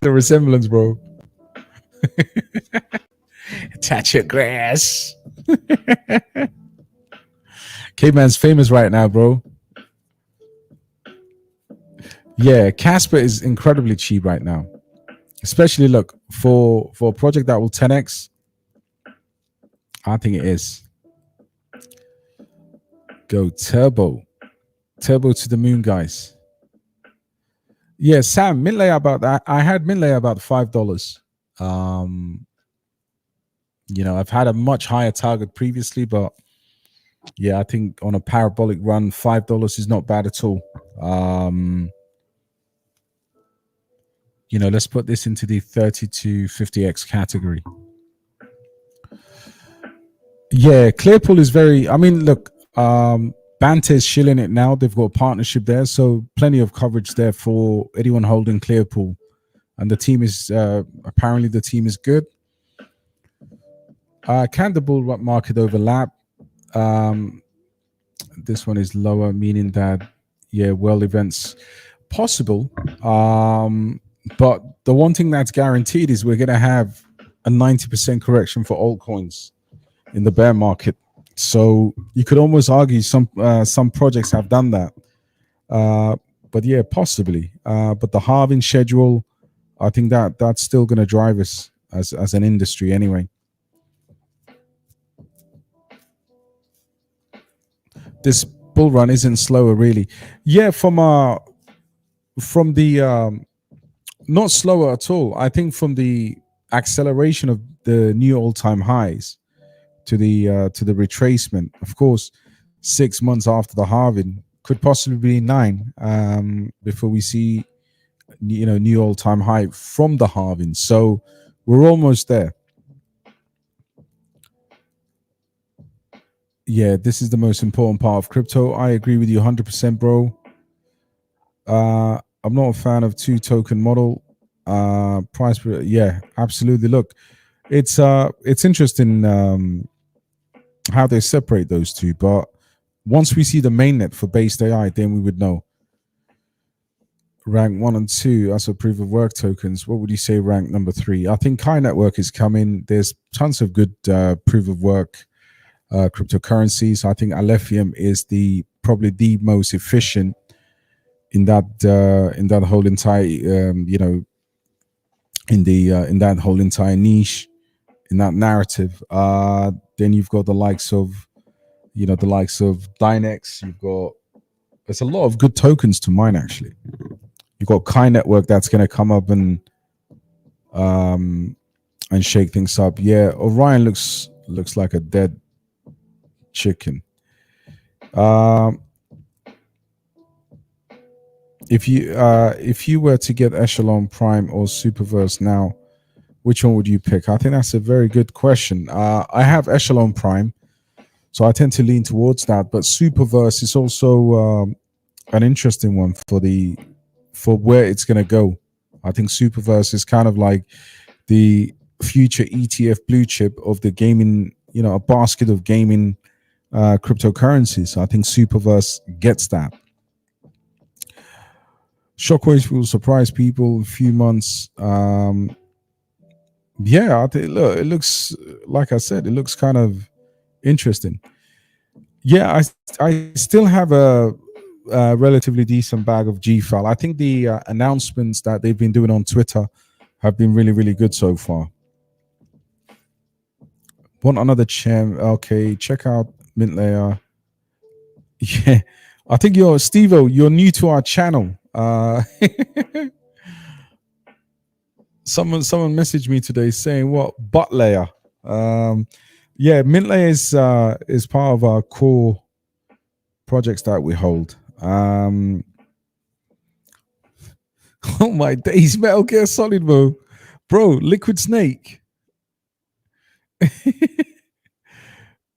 the resemblance, bro. Touch your grass. Caveman's famous right now, bro. Yeah, Casper is incredibly cheap right now. Especially, look, for a project that will 10x, I think it is. Go turbo to the moon, guys. Yeah, Sam, mint layer about that. I had mint layer about $5. You know, I've had a much higher target previously, but yeah, I think on a parabolic run, $5 is not bad at all. You know, let's put this into the 30 to 50x category. Yeah, Clearpool is very, I mean, look, Banter's shilling it now. They've got a partnership there, so plenty of coverage there for anyone holding Clearpool. And the team is, apparently the team is good. Can the bull market overlap? This one is lower, meaning that, yeah, world events possible. But the one thing that's guaranteed is we're going to have a 90% correction for altcoins in the bear market. So you could almost argue some projects have done that. But yeah, possibly. But the halving schedule, I think that's still going to drive us as an industry anyway. This bull run isn't slower, really. Yeah, from the not slower at all. I think from the acceleration of the new all-time highs to the retracement. Of course, 6 months after the halving, could possibly be 9 before we see, you know, new all-time high from the halving. So we're almost there. Yeah, this is the most important part of crypto. I agree with you 100%, bro. I'm not a fan of 2 token model. Price per, yeah, absolutely. Look, it's interesting how they separate those two, but once we see the mainnet for based AI, then we would know. Rank 1 and 2 as a proof of work tokens. What would you say rank number 3? I think Kai Network is coming. There's tons of good proof of work cryptocurrencies. I think Alephium is probably the most efficient in that whole entire you know, in that whole entire niche, in that narrative. Then you've got the likes of, you know, Dynex. There's a lot of good tokens to mine, actually. You've got Kai Network that's going to come up and shake things up. Yeah, Orion looks Looks like a dead chicken. Um, if you were to get Echelon Prime or Superverse now, which one would you pick? I think that's a very good question. I have Echelon Prime, so I tend to lean towards that. But Superverse is also an interesting one for where it's going to go. I think Superverse is kind of like the future ETF blue chip of the gaming, a basket of gaming cryptocurrencies. So I think Superverse gets that. Shockwaves will surprise people in a few months. Yeah, I think, look, it looks, like I said, it looks kind of interesting. Yeah, I still have a relatively decent bag of GFAL. I think the announcements that they've been doing on Twitter have been really, really good so far. Want another gem? Okay, check out Mint Layer. Yeah, I think Steve-O, you're new to our channel. Someone messaged me today saying what butt layer. Yeah, Mint Layer is part of our core projects that we hold. Oh my days, Metal Gear Solid, bro. Liquid Snake.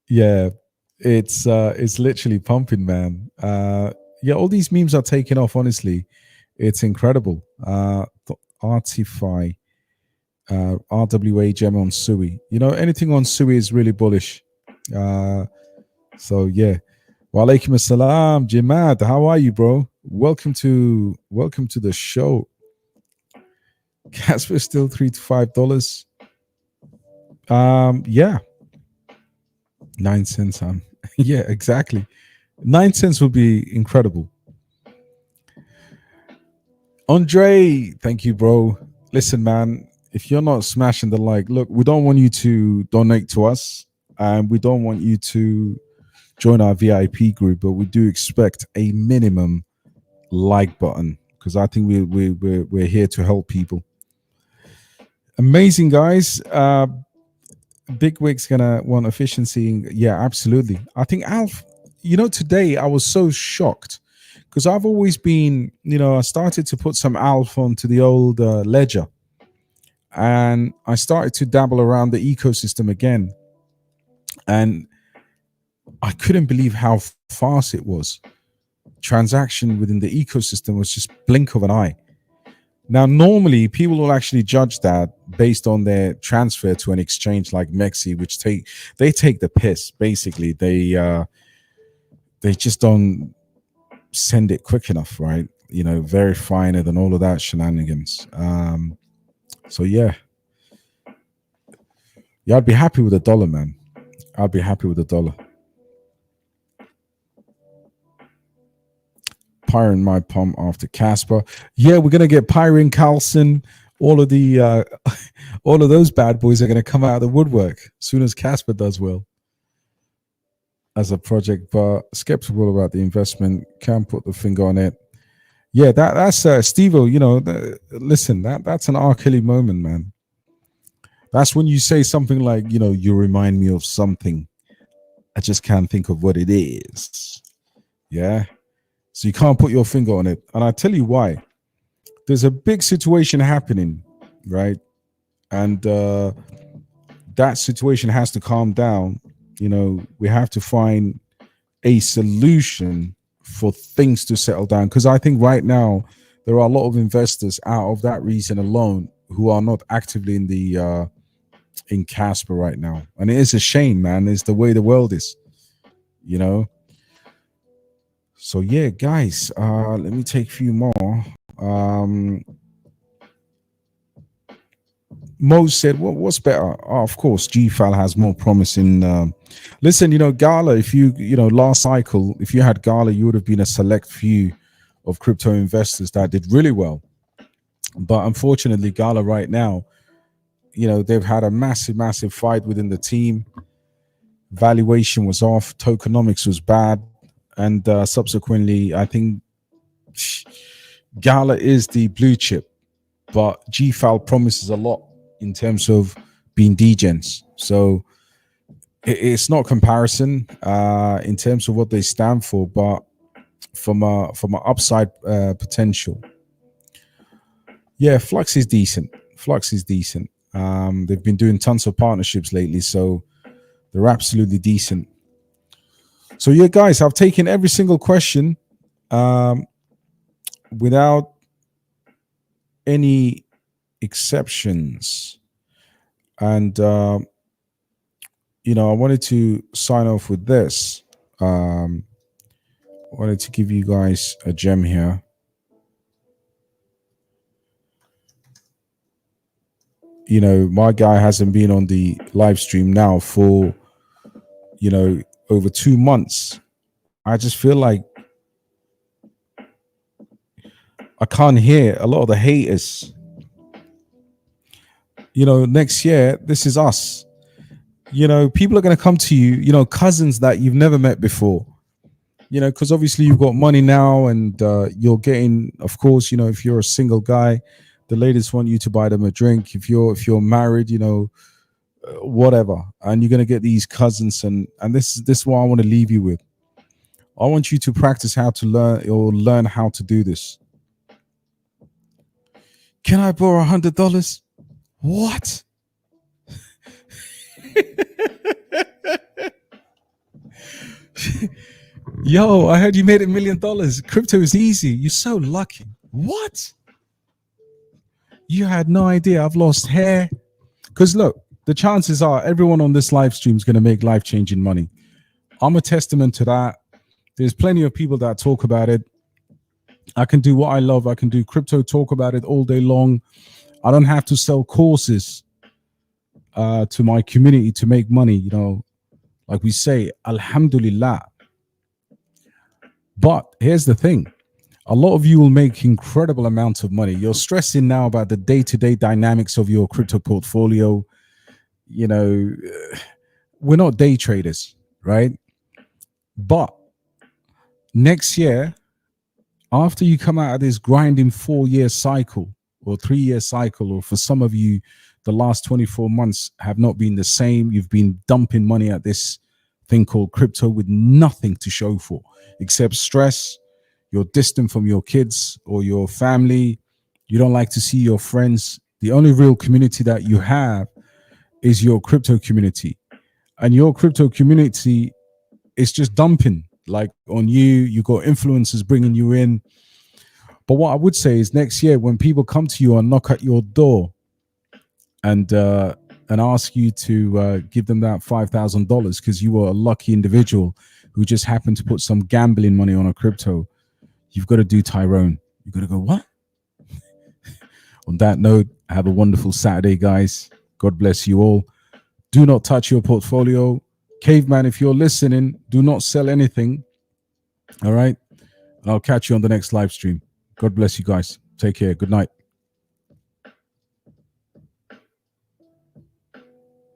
Yeah, it's literally pumping, man. Yeah, all these memes are taking off. Honestly, it's incredible. Artify, RWA gem on Sui. Anything on Sui is really bullish. So yeah. Wa alaikum assalam, Jimad. How are you, bro? Welcome to the show. Casper still $3 to $5. Yeah, 9 cents. Yeah, exactly. 9 cents would be incredible. Andre, thank you, bro. Listen, man, if you're not smashing the like, look, we don't want you to donate to us, and we don't want you to join our VIP group, but we do expect a minimum like button because I think we're here to help people. Amazing, guys. Big Wig's gonna want efficiency. Yeah, absolutely. I think Alf. Today I was so shocked because I've always been, I started to put some Alf onto the old ledger, and I started to dabble around the ecosystem again, and I couldn't believe how fast it was. Transaction within the ecosystem was just blink of an eye. Now, normally people will actually judge that based on their transfer to an exchange like Mexi, which they take the piss. Basically, they just don't send it quick enough, right? Verifying it and all of that shenanigans. So yeah, I'd be happy with $1, man. I'd be happy with $1. Pyron my pump after Casper. Yeah, we're gonna get Pyron, Carlson, all of those bad boys are gonna come out of the woodwork as soon as Casper does well as a project, but skeptical about the investment. Can't put the finger on it. Yeah, that's Steve-O. Listen, that's an R. Kelly moment, man. That's when you say something like, you remind me of something. I just can't think of what it is. Yeah. So you can't put your finger on it. And I tell you why. There's a big situation happening, right? And that situation has to calm down. We have to find a solution for things to settle down. Because I think right now there are a lot of investors out of that reason alone who are not actively in Casper right now. And it is a shame, man. It's the way the world is, So yeah, guys, let me take a few more. Mo said, what's better? Oh, of course, GFAL has more promise in. Listen, Gala, if last cycle, if you had Gala, you would have been a select few of crypto investors that did really well. But unfortunately, Gala right now, they've had a massive fight within the team. Valuation was off, tokenomics was bad. And subsequently, I think Gala is the blue chip, but GFAL promises a lot in terms of being degens. So it's not comparison in terms of what they stand for, but from a upside potential. Yeah, Flux is decent. They've been doing tons of partnerships lately, so they're absolutely decent. So yeah, guys, I've taken every single question without any exceptions, and you know, I wanted to sign off with this. I wanted to give you guys a gem here. You know, my guy hasn't been on the live stream now for, you know, over 2 months. I just feel like I can't hear a lot of the haters. You know, next year, this is us. You know, people are going to come to you, you know, cousins that you've never met before. You know, because obviously you've got money now, and you're getting, of course, you know, if you're a single guy, the ladies want you to buy them a drink. If you're married, you know, whatever, and you're going to get these cousins, and this is what I want to leave you with. I want you to practice how to learn how to do this. Can I borrow $100? What? Yo, I heard you made $1 million. Crypto is easy. You're so lucky. What? You had no idea. I've lost hair. Because look, the chances are everyone on this live stream is going to make life-changing money. I'm a testament to that. There's plenty of people that talk about it. I can do what I love. I can do crypto, talk about it all day long. I don't have to sell courses to my community to make money. You know, like we say, Alhamdulillah. But here's the thing. A lot of you will make incredible amounts of money. You're stressing now about the day-to-day dynamics of your crypto portfolio. You know, we're not day traders, right? But next year, after you come out of this grinding 4-year cycle or 3-year cycle, or for some of you, the last 24 months have not been the same. You've been dumping money at this thing called crypto with nothing to show for except stress. You're distant from your kids or your family. You don't like to see your friends. The only real community that you have is your crypto community. And your crypto community is just dumping like on you. You got influencers bringing you in. But what I would say is next year, when people come to you and knock at your door and ask you to give them that $5,000 because you were a lucky individual who just happened to put some gambling money on a crypto, you've got to do Tyrone. You've got to go, what? On that note, have a wonderful Saturday, guys. God bless you all. Do not touch your portfolio. Caveman, if you're listening, do not sell anything. All right? And I'll catch you on the next live stream. God bless you guys. Take care. Good night.